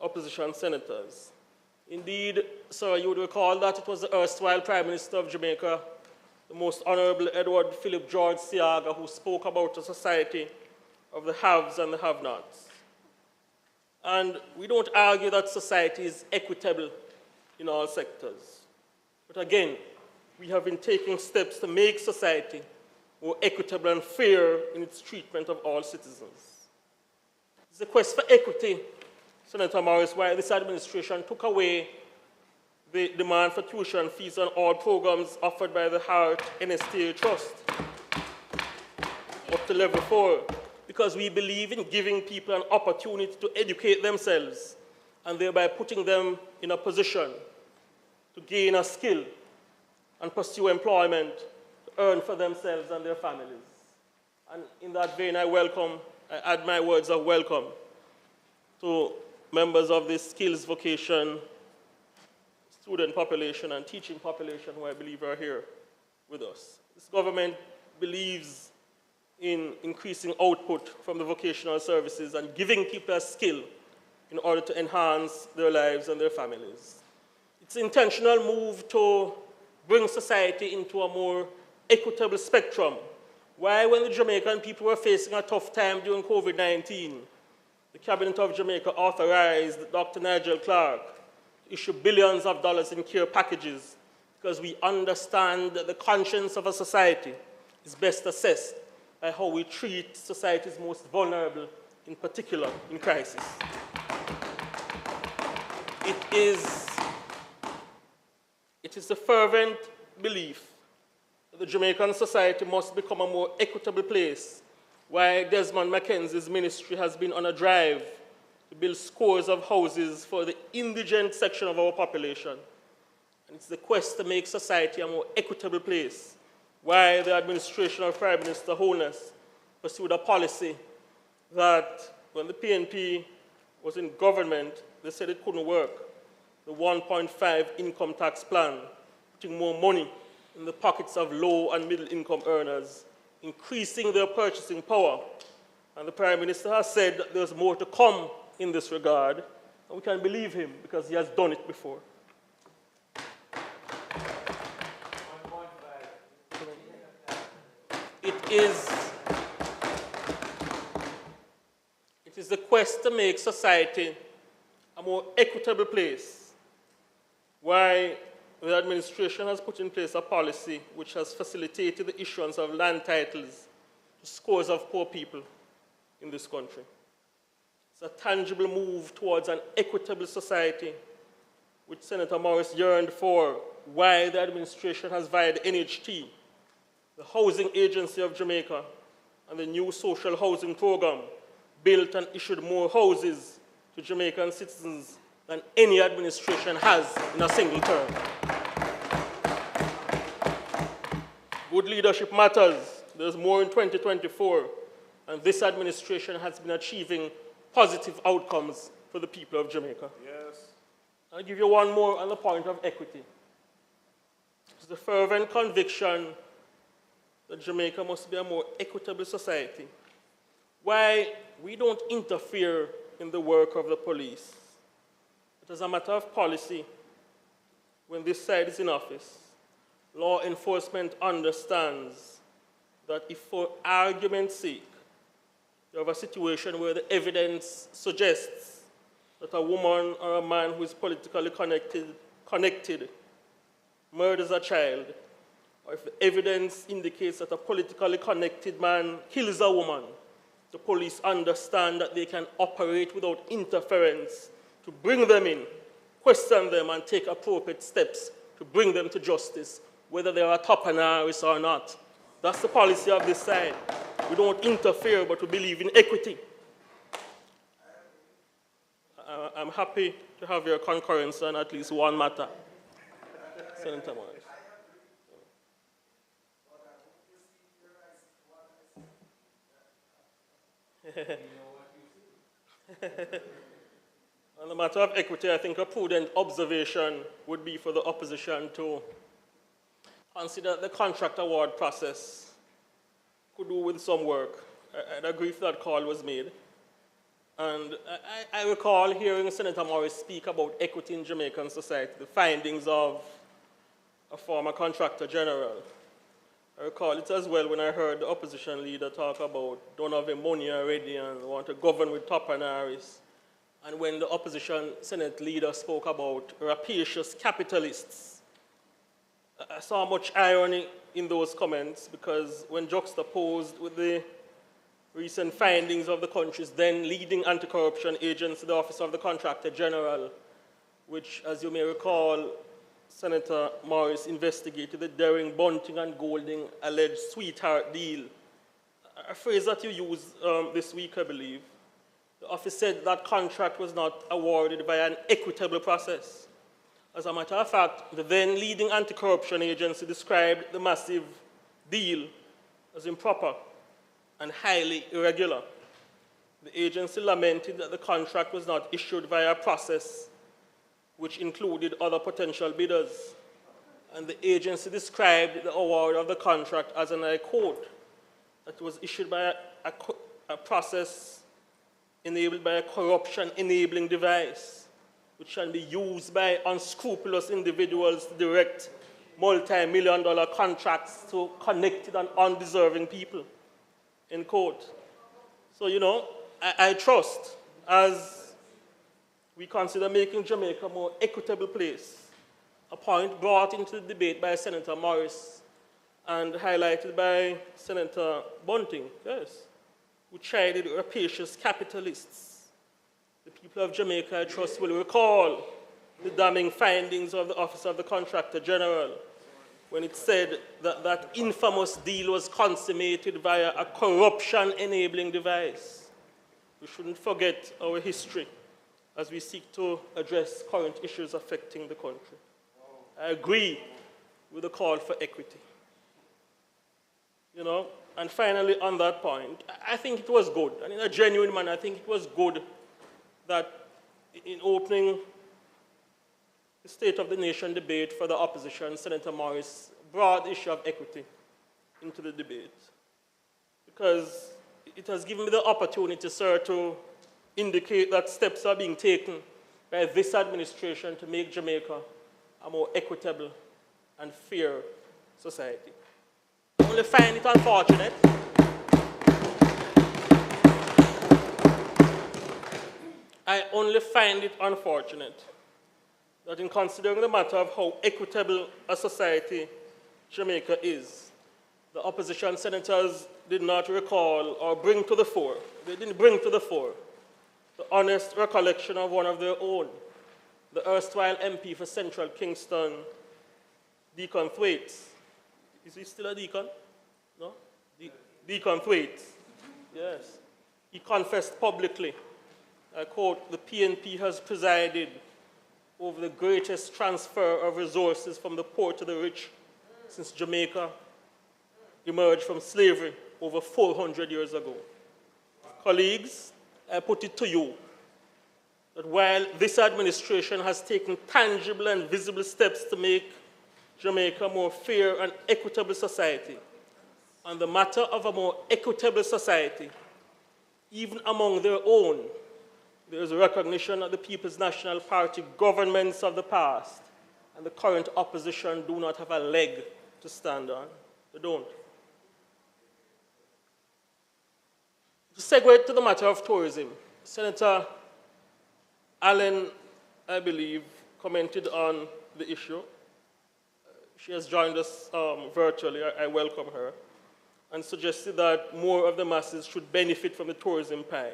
opposition senators. Indeed, sir, you would recall that it was the erstwhile Prime Minister of Jamaica, the Most Honorable Edward Philip George Siaga, who spoke about a society of the haves and the have-nots. And we don't argue that society is equitable in all sectors. But again, we have been taking steps to make society more equitable and fair in its treatment of all citizens. It's a quest for equity, Senator Morris, why this administration took away the demand for tuition fees on all programs offered by the Hart NSTA Trust up to level 4, because we believe in giving people an opportunity to educate themselves and thereby putting them in a position to gain a skill and pursue employment to earn for themselves and their families. And in that vein, I add my words of welcome to members of the skills vocation student population and teaching population who I believe are here with us. This government believes in increasing output from the vocational services and giving people a skill in order to enhance their lives and their families. It's an intentional move to bring society into a more equitable spectrum. Why, when the Jamaican people were facing a tough time during COVID-19, the Cabinet of Jamaica authorized Dr. Nigel Clark to issue billions of dollars in care packages, because we understand that the conscience of a society is best assessed by how we treat society's most vulnerable, in particular in crisis. It is a fervent belief that the Jamaican society must become a more equitable place, why Desmond Mackenzie's ministry has been on a drive to build scores of houses for the indigent section of our population. And it's the quest to make society a more equitable place, why the administration of Prime Minister Holness pursued a policy that when the PNP was in government, they said it couldn't work. The 1.5 income tax plan, putting more money in the pockets of low and middle income earners, increasing their purchasing power. And the Prime Minister has said that there's more to come in this regard, and we can believe him because he has done it before. It is the quest to make society a more equitable place, why the administration has put in place a policy which has facilitated the issuance of land titles to scores of poor people in this country. It's a tangible move towards an equitable society which Senator Morris yearned for, why the administration has via the NHT, the Housing Agency of Jamaica, and the new social housing program built and issued more houses to Jamaican citizens than any administration has in a single term. Good leadership matters. There's more in 2024, and this administration has been achieving positive outcomes for the people of Jamaica. Yes. I'll give you one more on the point of equity. It's the fervent conviction that Jamaica must be a more equitable society. Why we don't interfere in the work of the police. It is a matter of policy. When this side is in office, law enforcement understands that if for argument's sake, you have a situation where the evidence suggests that a woman or a man who is politically connected murders a child, or if the evidence indicates that a politically connected man kills a woman, the police understand that they can operate without interference to bring them in, question them, and take appropriate steps to bring them to justice, whether they are top and Harris or not. That's the policy of this side. We don't interfere, but we believe in equity. I'm happy to have your concurrence on at least one matter. Senator Morris. On the matter of equity, I think a prudent observation would be for the opposition to consider the contract award process could do with some work. I'd agree if that call was made. And I recall hearing Senator Morris speak about equity in Jamaican society, the findings of a former contractor general. I recall it as well when I heard the opposition leader talk about don't have money already and want to govern with top and Harris. And when the opposition Senate leader spoke about rapacious capitalists, I saw much irony in those comments because when juxtaposed with the recent findings of the country's then leading anti-corruption agency, the Office of the Contractor General, which, as you may recall, Senator Morris investigated the Daring, Bunting, and Golding alleged sweetheart deal, a phrase that you used this week, I believe. The office said that contract was not awarded by an equitable process. As a matter of fact, the then leading anti-corruption agency described the massive deal as improper and highly irregular. The agency lamented that the contract was not issued via a process which included other potential bidders. And the agency described the award of the contract as, and I quote, that it was issued by a process enabled by a corruption-enabling device, which can be used by unscrupulous individuals to direct multi-million-dollar contracts to connected and undeserving people, end quote. So, you know, I trust, as we consider making Jamaica a more equitable place, a point brought into the debate by Senator Morris and highlighted by Senator Bunting, yes, who chided rapacious capitalists. The people of Jamaica, I trust, will recall the damning findings of the Office of the Contractor General when it said that that infamous deal was consummated via a corruption-enabling device. We shouldn't forget our history as we seek to address current issues affecting the country. I agree with the call for equity. You know, and finally, on that point, I think it was good, and in a genuine manner, I think it was good that in opening the State of the Nation debate for the opposition, Senator Morris brought the issue of equity into the debate, because it has given me the opportunity, sir, to indicate that steps are being taken by this administration to make Jamaica a more equitable and fair society. I only find it unfortunate that in considering the matter of how equitable a society Jamaica is, the opposition senators did not recall or bring to the fore, they didn't bring to the fore the honest recollection of one of their own, the erstwhile MP for Central Kingston, Deacon Thwaites. Is he still a deacon? No? Deacon Thwaites. Yes. He confessed publicly, I quote, "The PNP has presided over the greatest transfer of resources from the poor to the rich since Jamaica emerged from slavery over 400 years ago. Colleagues, I put it to you that while this administration has taken tangible and visible steps to make Jamaica a more fair and equitable society, on the matter of a more equitable society, even among their own, there is a recognition that the People's National Party governments of the past and the current opposition do not have a leg to stand on. They don't. To segue to the matter of tourism, Senator Allen, I believe, commented on the issue. She has joined us virtually. I welcome her, and suggested that more of the masses should benefit from the tourism pie.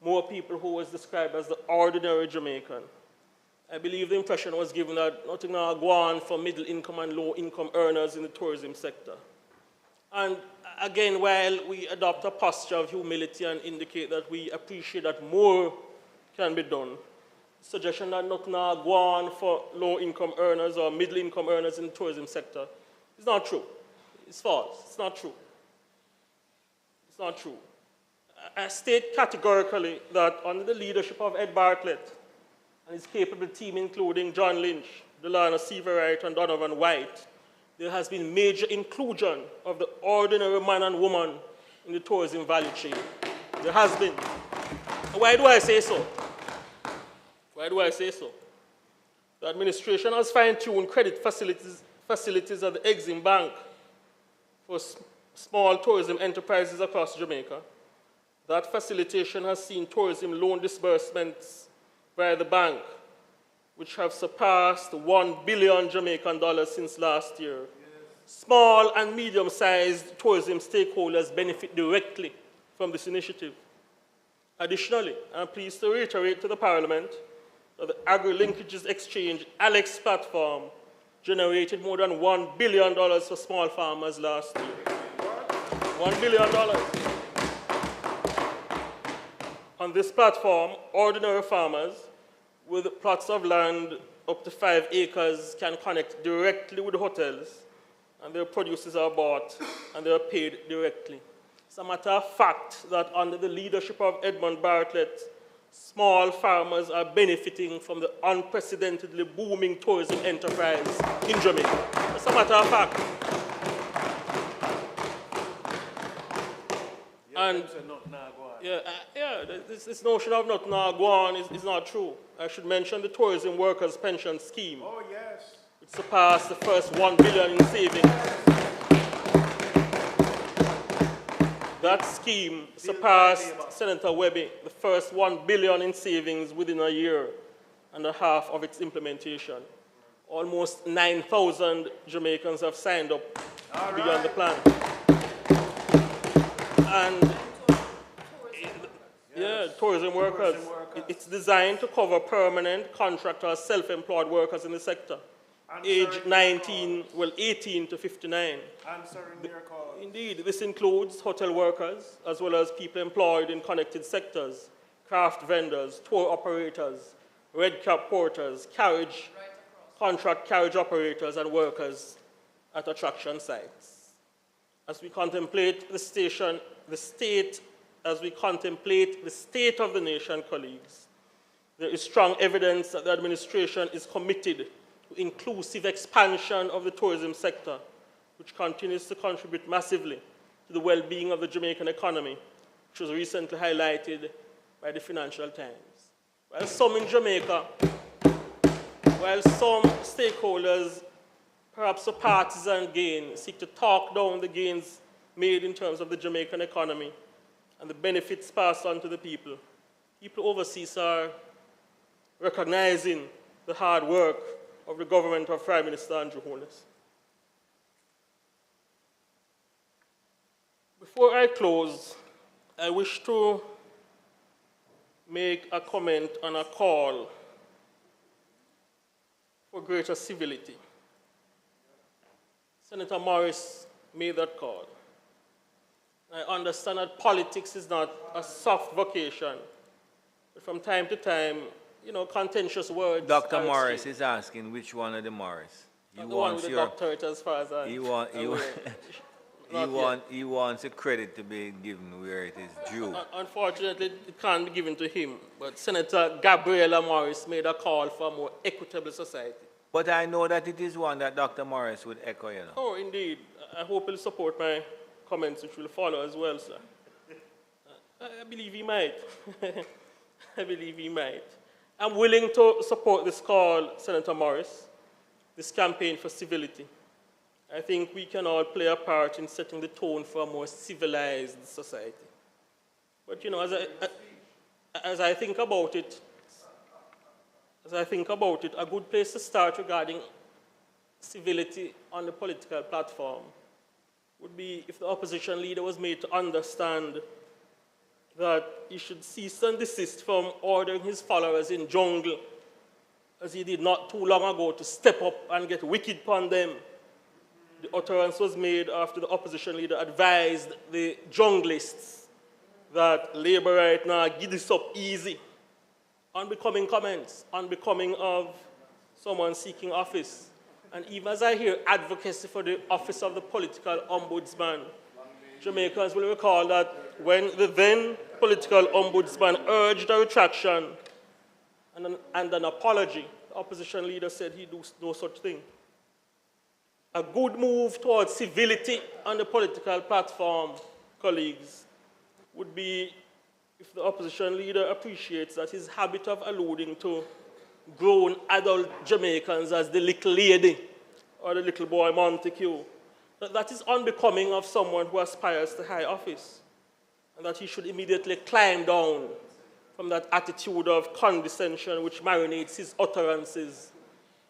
More people who was described as the ordinary Jamaican. I believe the impression was given that nothing now go on for middle-income and low-income earners in the tourism sector. And again, while we adopt a posture of humility and indicate that we appreciate that more can be done, the suggestion that nothing now go on for low-income earners or middle-income earners in the tourism sector is not true. It's false. It's not true. It's not true. I state categorically that under the leadership of Ed Bartlett and his capable team, including John Lynch, Delano Seaverwright, and Donovan White, there has been major inclusion of the ordinary man and woman in the tourism value chain. There has been. And why do I say so? Why do I say so? The administration has fine-tuned credit facilities at the Exim Bank for small tourism enterprises across Jamaica. That facilitation has seen tourism loan disbursements via the bank, which have surpassed 1 billion Jamaican dollars since last year. Yes. Small and medium-sized tourism stakeholders benefit directly from this initiative. Additionally, I'm pleased to reiterate to the Parliament that the Agri-Linkages Exchange Alex platform generated more than $1 billion for small farmers last year. $1 billion. On this platform, ordinary farmers with plots of land up to 5 acres can connect directly with the hotels, and their produces are bought and they are paid directly. It's a matter of fact that under the leadership of Edmund Bartlett, small farmers are benefiting from the unprecedentedly booming tourism enterprise in Jamaica. It's a matter of fact. And this notion of not now go on is not true. I should mention the Tourism Workers' Pension Scheme. Oh, yes. It surpassed the first $1 billion in savings. That scheme surpassed, Senator Webby, the first $1 billion in savings within a year and a half of its implementation. Almost 9,000 Jamaicans have signed up to be on the plan. And tourism workers. It's designed to cover permanent, contract, or self-employed workers in the sector, age 18 to 59. Answering their calls. Indeed, this includes hotel workers, as well as people employed in connected sectors, craft vendors, tour operators, red cap porters, contract carriage operators, and workers at attraction sites. As we contemplate the state of the nation, colleagues, there is strong evidence that the administration is committed to inclusive expansion of the tourism sector, which continues to contribute massively to the well-being of the Jamaican economy, which was recently highlighted by the Financial Times. While some in Jamaica, while some stakeholders, perhaps for partisan gain, seek to talk down the gains made in terms of the Jamaican economy and the benefits passed on to the people, people overseas are recognizing the hard work of the government of Prime Minister Andrew Holness. Before I close, I wish to make a comment on a call for greater civility. Senator Morris made that call. I understand that politics is not a soft vocation, but from time to time, contentious words. Dr. Morris is asking which one of the Morris. The one with the doctorate, as far as I He wants the credit to be given where it is due. Unfortunately, it can't be given to him. But Senator Gabriela Morris made a call for a more equitable society. But I know that it is one that Dr. Morris would echo, you know. Oh, indeed. I hope he'll support my comments, which will follow as well, sir. I believe he might. I believe he might. I'm willing to support this call, Senator Morris, this campaign for civility. I think we can all play a part in setting the tone for a more civilized society. But, you know, as I think about it, a good place to start regarding civility on the political platform would be if the opposition leader was made to understand that he should cease and desist from ordering his followers in jungle, as he did not too long ago, to step up and get wicked upon them. The utterance was made after the opposition leader advised the junglists that Labour right now give this up easy. Unbecoming comments, unbecoming of someone seeking office. And even as I hear advocacy for the office of the political ombudsman, Jamaicans will recall that when the then political ombudsman urged a retraction and an apology, the opposition leader said he'd do no such thing. A good move towards civility on the political platform, colleagues, would be if the opposition leader appreciates that his habit of alluding to grown adult Jamaicans as the little lady or the little boy Montague, that is unbecoming of someone who aspires to high office, and that he should immediately climb down from that attitude of condescension which marinates his utterances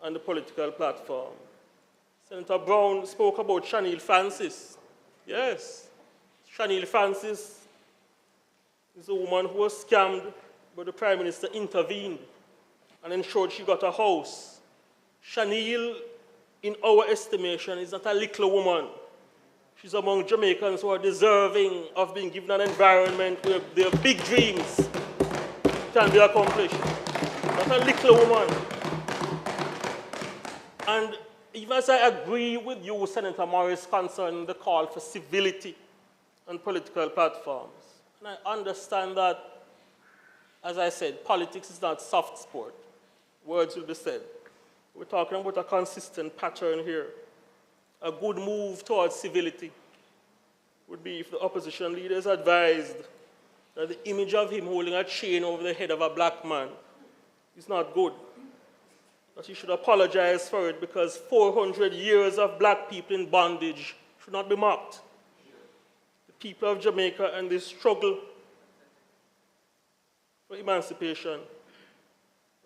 on the political platform. Senator Brown spoke about Chanel Francis. Yes, Chanel Francis is a woman who was scammed, but the Prime Minister intervened and ensured she got a house. Chanel, in our estimation, is not a little woman. She's among Jamaicans who are deserving of being given an environment where their big dreams can be accomplished. Not a little woman. And even as I agree with you, Senator Morris, concerning the call for civility on political platforms, and I understand that, as I said, politics is not soft sport. Words will be said. We're talking about a consistent pattern here. A good move towards civility would be if the opposition leaders advised that the image of him holding a chain over the head of a black man is not good. That he should apologize for it because 400 years of black people in bondage should not be mocked. The people of Jamaica and this struggle for emancipation,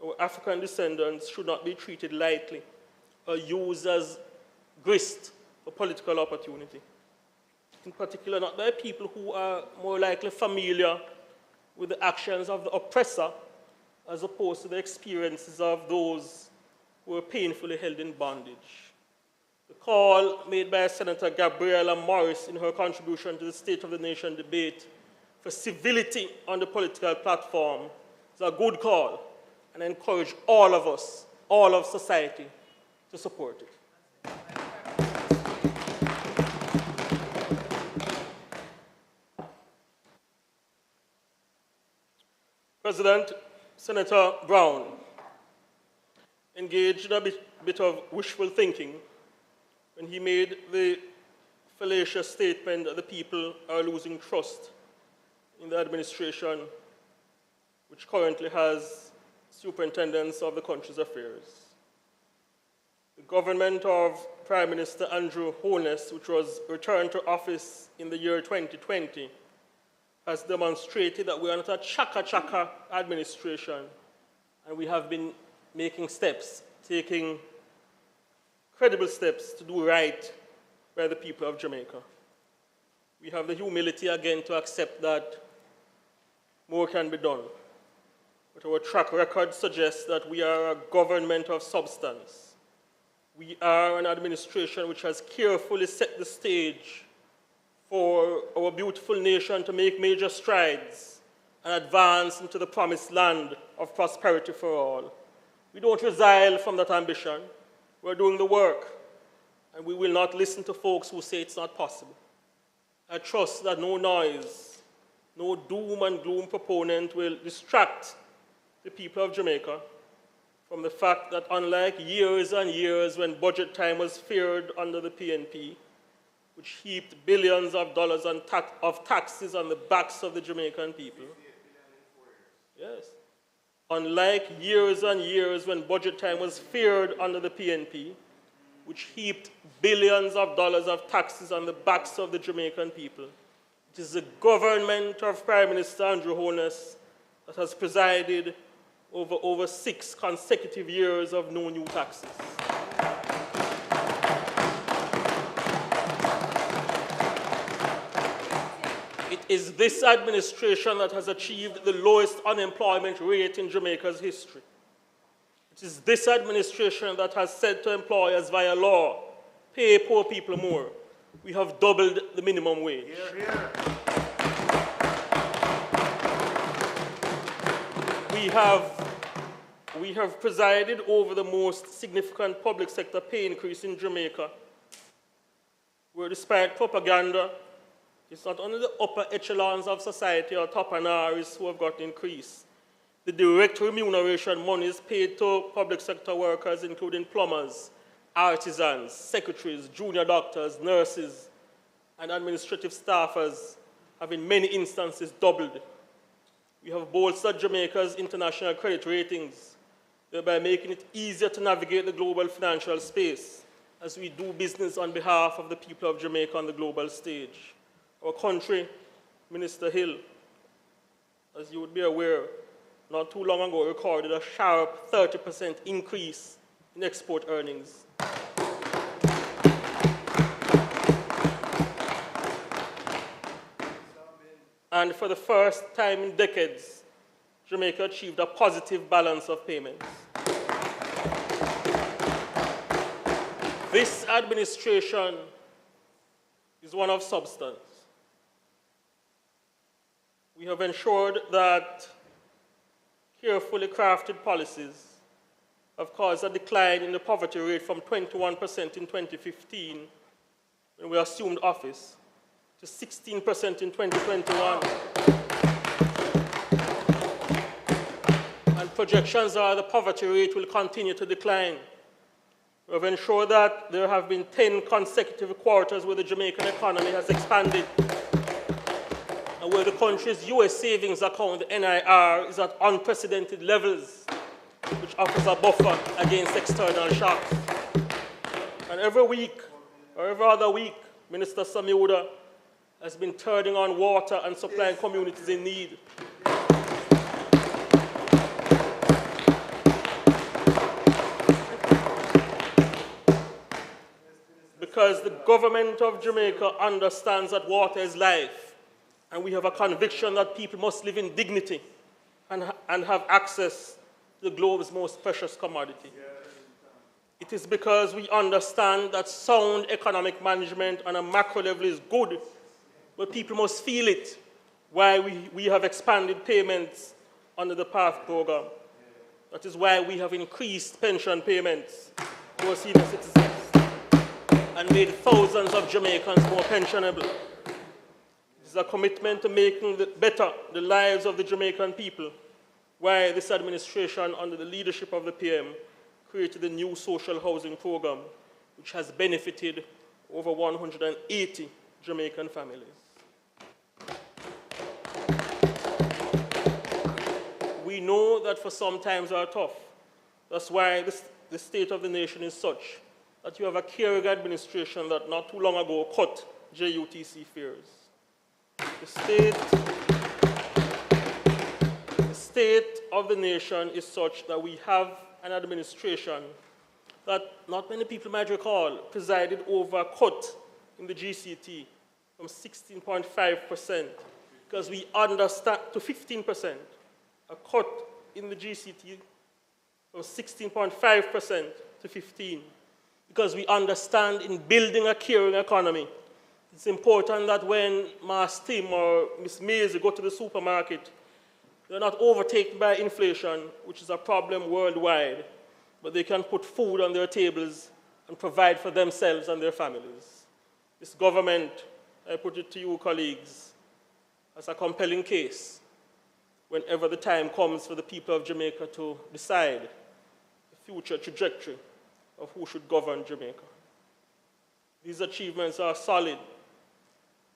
our African descendants, should not be treated lightly or used as grist for political opportunity. In particular, not by people who are more likely familiar with the actions of the oppressor as opposed to the experiences of those who were painfully held in bondage. The call made by Senator Gabriela Morris in her contribution to the State of the Nation debate for civility on the political platform is a good call, and I encourage all of us, all of society, to support it. President, Senator Brown engaged in a bit of wishful thinking when he made the fallacious statement that the people are losing trust in the administration, which currently has superintendence of the country's affairs. The government of Prime Minister Andrew Holness, which was returned to office in the year 2020, has demonstrated that we are not a chaka-chaka administration, and we have been making steps, taking credible steps to do right by the people of Jamaica. We have the humility again to accept that more can be done. But our track record suggests that we are a government of substance. We are an administration which has carefully set the stage for our beautiful nation to make major strides and advance into the promised land of prosperity for all. We don't resile from that ambition. We're doing the work, and we will not listen to folks who say it's not possible. I trust that no noise, no doom and gloom proponent will distract the people of Jamaica from the fact that unlike years and years when budget time was feared under the PNP, which heaped billions of dollars of taxes on the backs of the Jamaican people. Yes. Unlike years and years when budget time was feared under the PNP, which heaped billions of dollars of taxes on the backs of the Jamaican people, it is the government of Prime Minister Andrew Holness that has presided over 6 consecutive years of no new taxes. It is this administration that has achieved the lowest unemployment rate in Jamaica's history. It is this administration that has said to employers via law, pay poor people more. We have doubled the minimum wage. Hear, hear. We have presided over the most significant public sector pay increase in Jamaica, where despite propaganda, it's not only the upper echelons of society or top anaris who have got increased. The direct remuneration monies paid to public sector workers, including plumbers, artisans, secretaries, junior doctors, nurses, and administrative staffers, have in many instances doubled. We have bolstered Jamaica's international credit ratings, thereby making it easier to navigate the global financial space as we do business on behalf of the people of Jamaica on the global stage. Our country, Minister Hill, as you would be aware, not too long ago recorded a sharp 30% increase in export earnings. And for the first time in decades, Jamaica achieved a positive balance of payments. This administration is one of substance. We have ensured that carefully crafted policies have caused a decline in the poverty rate from 21% in 2015, when we assumed office, to 16% in 2021. And projections are the poverty rate will continue to decline. We have ensured that there have been 10 consecutive quarters where the Jamaican economy has expanded, and where the country's US savings account, the NIR, is at unprecedented levels, which offers a buffer against external shocks. And every week, or every other week, Minister Samiuda has been turning on water and supplying communities in need. Because the government of Jamaica understands that water is life, and we have a conviction that people must live in dignity and have access to the globe's most precious commodity. It is because we understand that sound economic management on a macro level is good, but people must feel it, why we have expanded payments under the PATH program. That is why we have increased pension payments to our senior citizens and made thousands of Jamaicans more pensionable. It is a commitment to making better the lives of the Jamaican people, why this administration, under the leadership of the PM, created a new social housing program, which has benefited over 180 Jamaican families. We know that for some times are tough. That's why the state of the nation is such that you have a caring administration that not too long ago cut JUTC fares. The state of the nation is such that we have an administration that not many people might recall presided over a cut in the GCT from 16.5%, because we understand to 15%, a cut in the GCT from 16.5% to 15%, because we understand in building a caring economy, it's important that when Mass Tim or Miss Maisie go to the supermarket, they're not overtaken by inflation, which is a problem worldwide, but they can put food on their tables and provide for themselves and their families. This government I put it to you, colleagues, as a compelling case whenever the time comes for the people of Jamaica to decide the future trajectory of who should govern Jamaica. These achievements are solid.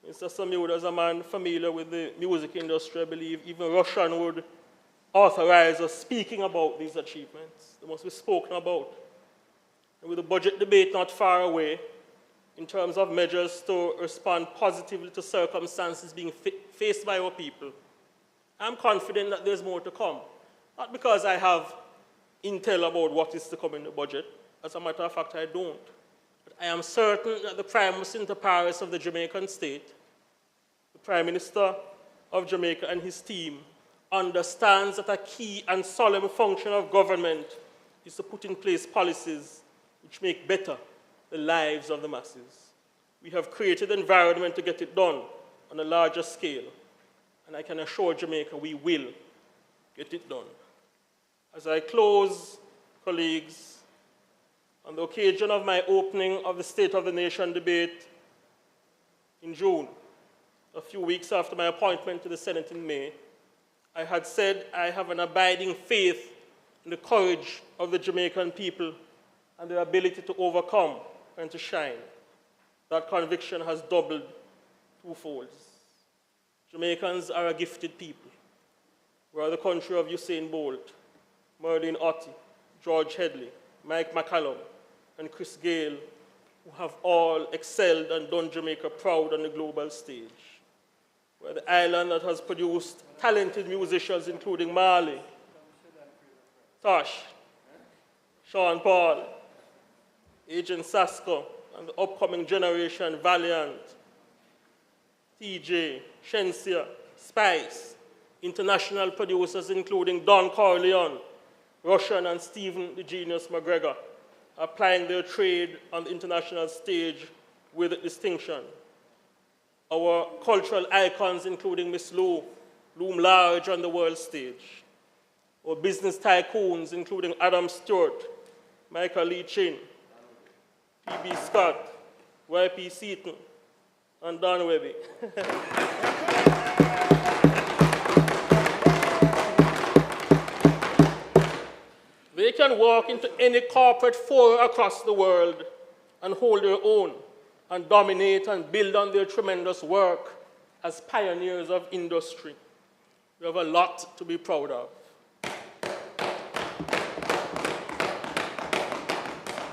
Mr. Samud, as a man familiar with the music industry, I believe even Russian would authorize us speaking about these achievements. They must be spoken about. And with the budget debate not far away, in terms of measures to respond positively to circumstances being faced by our people, I'm confident that there's more to come. Not because I have intel about what is to come in the budget. As a matter of fact, I don't. But I am certain that the Prime Minister inter pares of the Jamaican state, the Prime Minister of Jamaica and his team, understands that a key and solemn function of government is to put in place policies which make better the lives of the masses. We have created an environment to get it done on a larger scale, and I can assure Jamaica we will get it done. As I close, colleagues, on the occasion of my opening of the State of the Nation debate in June, a few weeks after my appointment to the Senate in May, I had said I have an abiding faith in the courage of the Jamaican people and their ability to overcome and to shine. That conviction has doubled twofold. Jamaicans are a gifted people. We are the country of Usain Bolt, Merlin Ottey, George Headley, Mike McCallum, and Chris Gale, who have all excelled and done Jamaica proud on the global stage. We're the island that has produced talented musicians including Marley, Tosh, Sean Paul, Agent Sasko, and the upcoming generation Valiant, TJ, Shensia, Spice, international producers including Don Corleone, Russian and Stephen the Genius McGregor, applying their trade on the international stage with distinction. Our cultural icons including Miss Lou, loom large on the world stage. Our business tycoons including Adam Stewart, Michael Lee Chin, P.B. Scott, Y.P. Seaton, and Don Webby. They can walk into any corporate forum across the world and hold their own and dominate and build on their tremendous work as pioneers of industry. We have a lot to be proud of.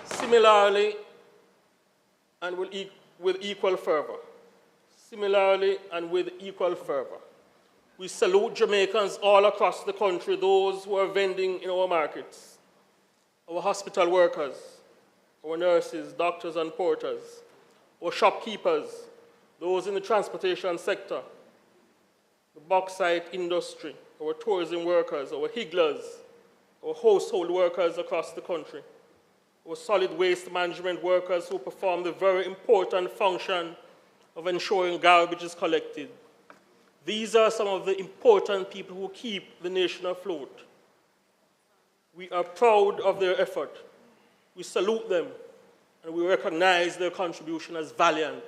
Similarly, and with equal fervor, we salute Jamaicans all across the country, those who are vending in our markets, our hospital workers, our nurses, doctors, and porters, our shopkeepers, those in the transportation sector, the bauxite industry, our tourism workers, our higglers, our household workers across the country, our solid waste management workers who perform the very important function of ensuring garbage is collected. These are some of the important people who keep the nation afloat. We are proud of their effort. We salute them, and we recognize their contribution as valiant.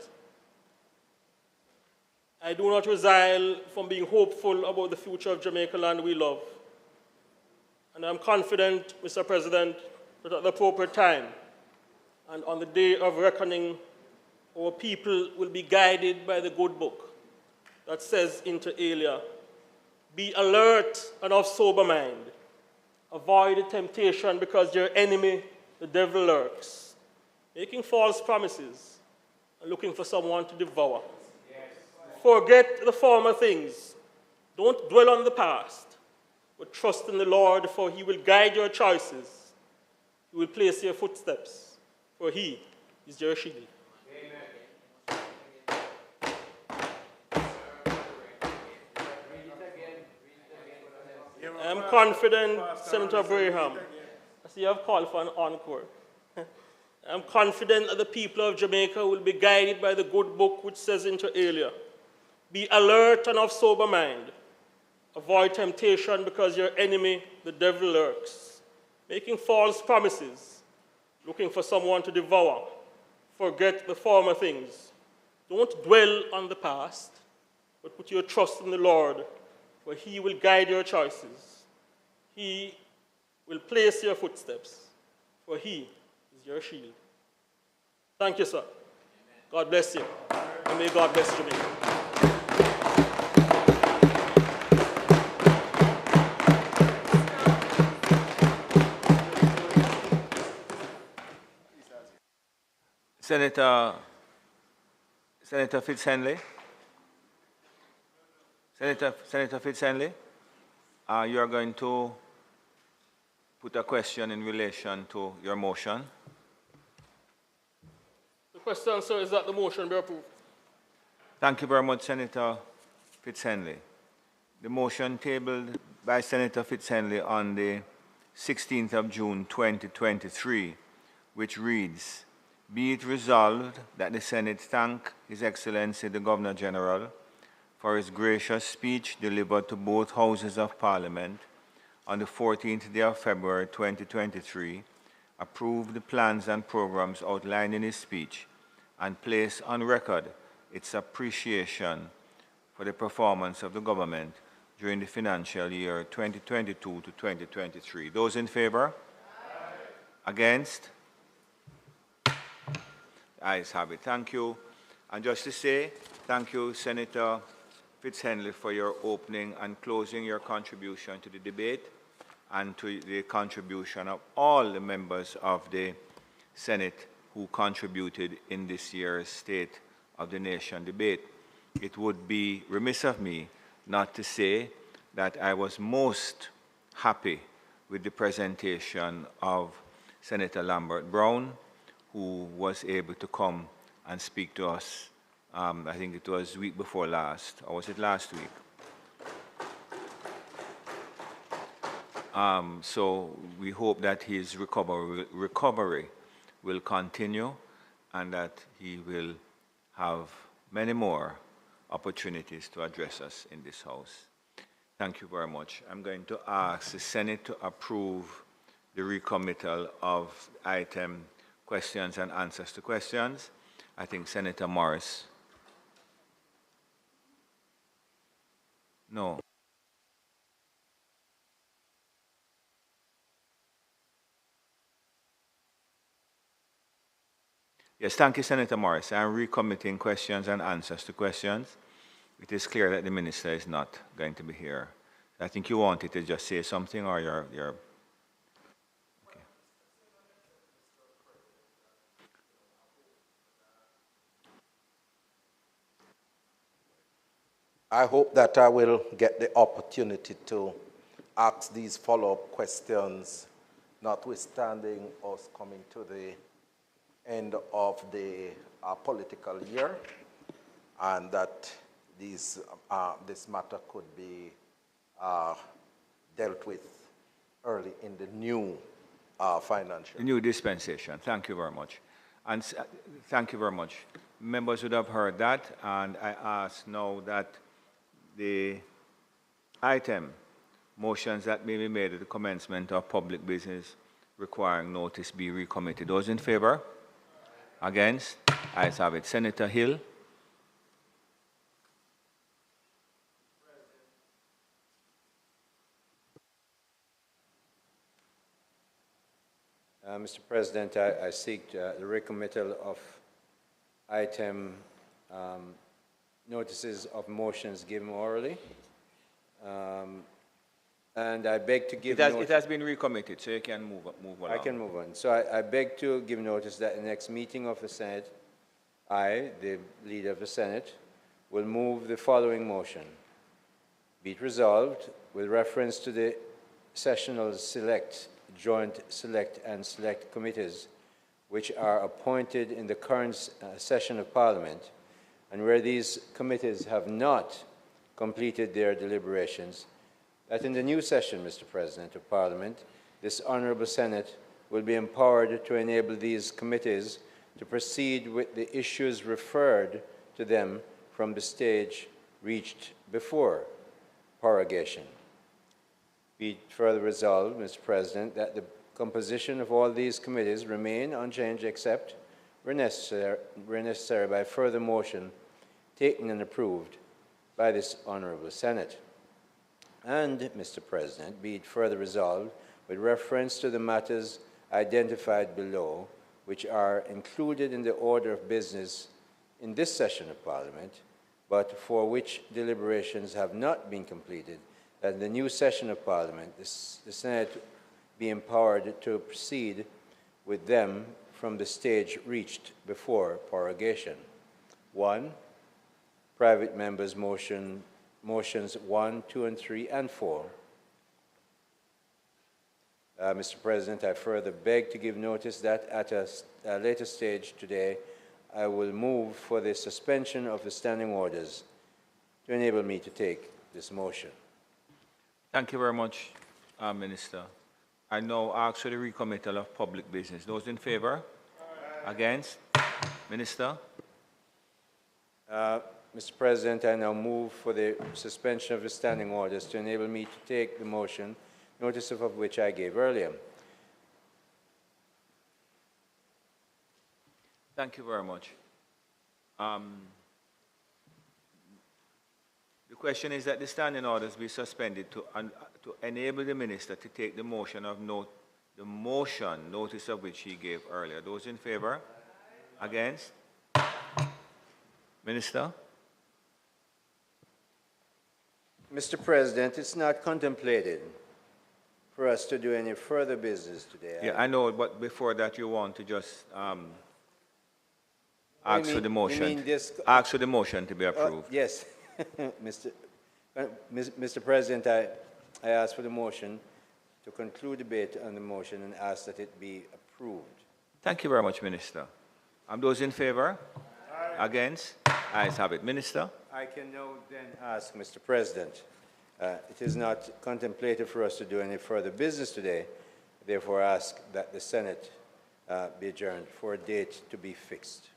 I do not resile from being hopeful about the future of Jamaica land we love. And I'm confident, Mr. President, that at the appropriate time and on the day of reckoning, our people will be guided by the good book that says inter alia, be alert and of sober mind. Avoid the temptation because your enemy, the devil, lurks, making false promises and looking for someone to devour. Yes. Forget the former things. Don't dwell on the past, but trust in the Lord, for he will guide your choices. He will place your footsteps, for he is your shield. I am confident, Senator Braham, as you have called for an encore, I am confident that the people of Jamaica will be guided by the good book which says inter alia, be alert and of sober mind. Avoid temptation because your enemy, the devil, lurks, making false promises, looking for someone to devour. Forget the former things. Don't dwell on the past, but put your trust in the Lord, for he will guide your choices. He will place your footsteps, for he is your shield. Thank you, sir. God bless you. And may God bless Jamaica. Senator Fitzhenley. Senator Fitzhenley, you are going to put a question in relation to your motion. The question, sir, is that the motion be approved. Thank you very much, Senator Fitzhenley. The motion tabled by Senator Fitzhenley on the 16th of June 2023, which reads, "Be it resolved that the Senate thank His Excellency the Governor General for his gracious speech delivered to both Houses of Parliament on the 14th day of February 2023, approve the plans and programs outlined in his speech, and place on record its appreciation for the performance of the government during the financial year 2022 to 2023. Those in favor? Aye. Against? Ayes have it. Thank you. And just to say, thank you, Senator Fitzhenley, for your opening and closing your contribution to the debate and to the contribution of all the members of the Senate who contributed in this year's State of the Nation debate. It would be remiss of me not to say that I was most happy with the presentation of Senator Lambert Brown, who was able to come and speak to us. I think it was week before last, or was it last week? So we hope that his recovery will continue and that he will have many more opportunities to address us in this House. Thank you very much. I'm going to ask the Senate to approve the recommittal of item questions and answers to questions. I think Senator Morris. No. Yes, thank you, Senator Morris. I'm recommitting questions and answers to questions. It is clear that the minister is not going to be here. I think you wanted to just say something, or you're okay. I hope that I will get the opportunity to ask these follow-up questions, notwithstanding us coming to the end of the political year, and that this matter could be dealt with early in the new financial year. The new dispensation. Thank you very much. And thank you very much. Members would have heard that, and I ask now that the item, motions that may be made at the commencement of public business requiring notice, be recommitted. Those in favor? Against? Ayes have it. Senator Hill. Mr. President, I seek the recommittal of item notices of motions given orally. And I beg to give it has been recommitted, so you can move along. I can move on. So I beg to give notice that the next meeting of the Senate, I, the leader of the Senate, will move the following motion. Be it resolved, with reference to the sessional select, joint select and select committees, which are appointed in the current session of Parliament, and where these committees have not completed their deliberations, that in the new session, Mr. President of Parliament, this Honourable Senate will be empowered to enable these committees to proceed with the issues referred to them from the stage reached before prorogation. Be it further resolved, Mr. President, that the composition of all these committees remain unchanged except where necessary by further motion taken and approved by this Honorable Senate. And, Mr. President, be it further resolved, with reference to the matters identified below, which are included in the order of business in this session of Parliament, but for which deliberations have not been completed, that in the new session of Parliament, the Senate be empowered to proceed with them from the stage reached before prorogation. 1. Private members' motions 1, 2, and 3, and 4. Mr. President, I further beg to give notice that at a later stage today, I will move for the suspension of the standing orders to enable me to take this motion. Thank you very much, Minister. I now ask for the recommittal of public business. Those in favor? Against? Minister? Mr. President, I now move for the suspension of the standing orders to enable me to take the motion, notice of which I gave earlier. Thank you very much. The question is that the standing orders be suspended to enable the minister to take the motion, notice of which he gave earlier. Those in favor? Against? Minister? Mr. President, it's not contemplated for us to do any further business today. Yeah, I know, but before that you want to just ask for the motion. Ask for the motion to be approved. Yes. Mr. President, I ask for the motion to conclude debate on the motion and ask that it be approved. Thank you very much, Minister. Those in favor? Aye. Against? Ayes have it. Minister? I can now then ask, Mr. President, it is not contemplated for us to do any further business today, therefore ask that the Senate be adjourned for a date to be fixed.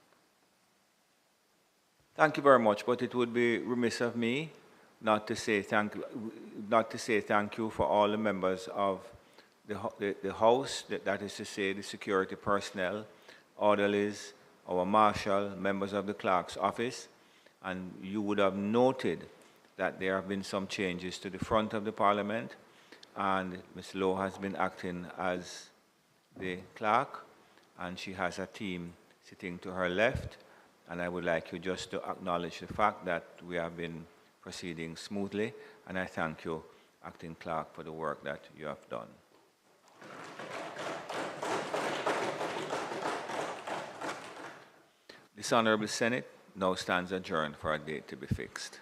Thank you very much, but it would be remiss of me not to say thank you for all the members of the House, that is to say the security personnel, orderlies, our marshal, members of the clerk's office, and you would have noted that there have been some changes to the front of the Parliament, and Ms. Lowe has been acting as the clerk, and she has a team sitting to her left, and I would like you just to acknowledge the fact that we have been proceeding smoothly, and I thank you, Acting Clerk, for the work that you have done. This Honorable Senate now stands adjourned for a date to be fixed.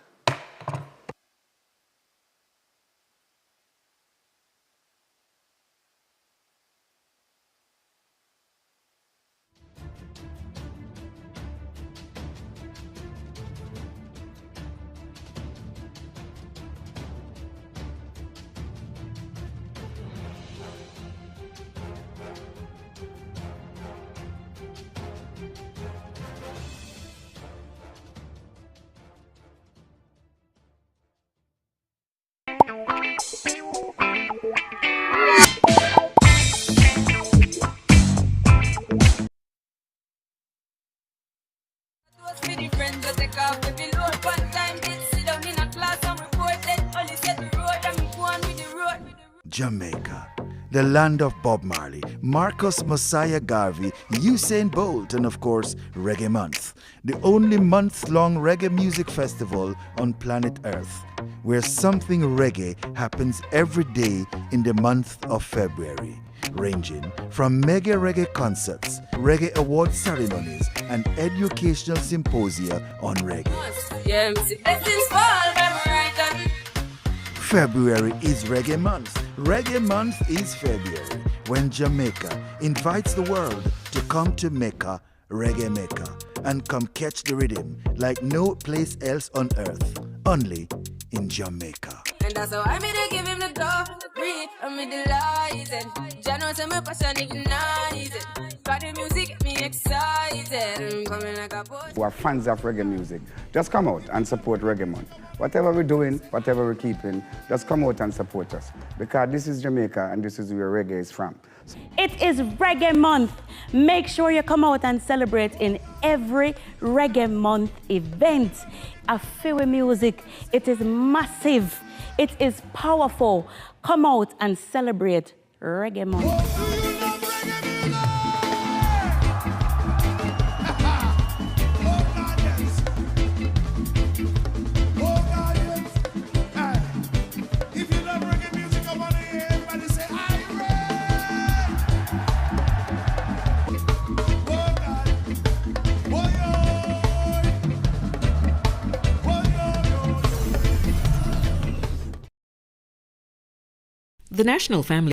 Jamaica, the land of Bob Marley, Marcus Messiah Garvey, Usain Bolt, and of course, Reggae Month, the only month-long reggae music festival on planet Earth, where something reggae happens every day in the month of February, ranging from mega reggae concerts, reggae award ceremonies, and educational symposia on reggae. February is Reggae Month. Reggae Month is February, when Jamaica invites the world to come to Mecca, Reggae Mecca, and come catch the rhythm like no place else on earth, only in Jamaica. And that's how I made to give him the glory, I made the light. rising. Jano say my passion ignited. Got the music get me excited. I'm coming like a boat. Who are fans of reggae music, just come out and support Reggae Month. Whatever we're doing, whatever we're keeping, just come out and support us. Because this is Jamaica and this is where reggae is from. It is Reggae Month. Make sure you come out and celebrate in every Reggae Month event. A Fiwi music, it is massive. It is powerful. Come out and celebrate Reggae Month. The National Family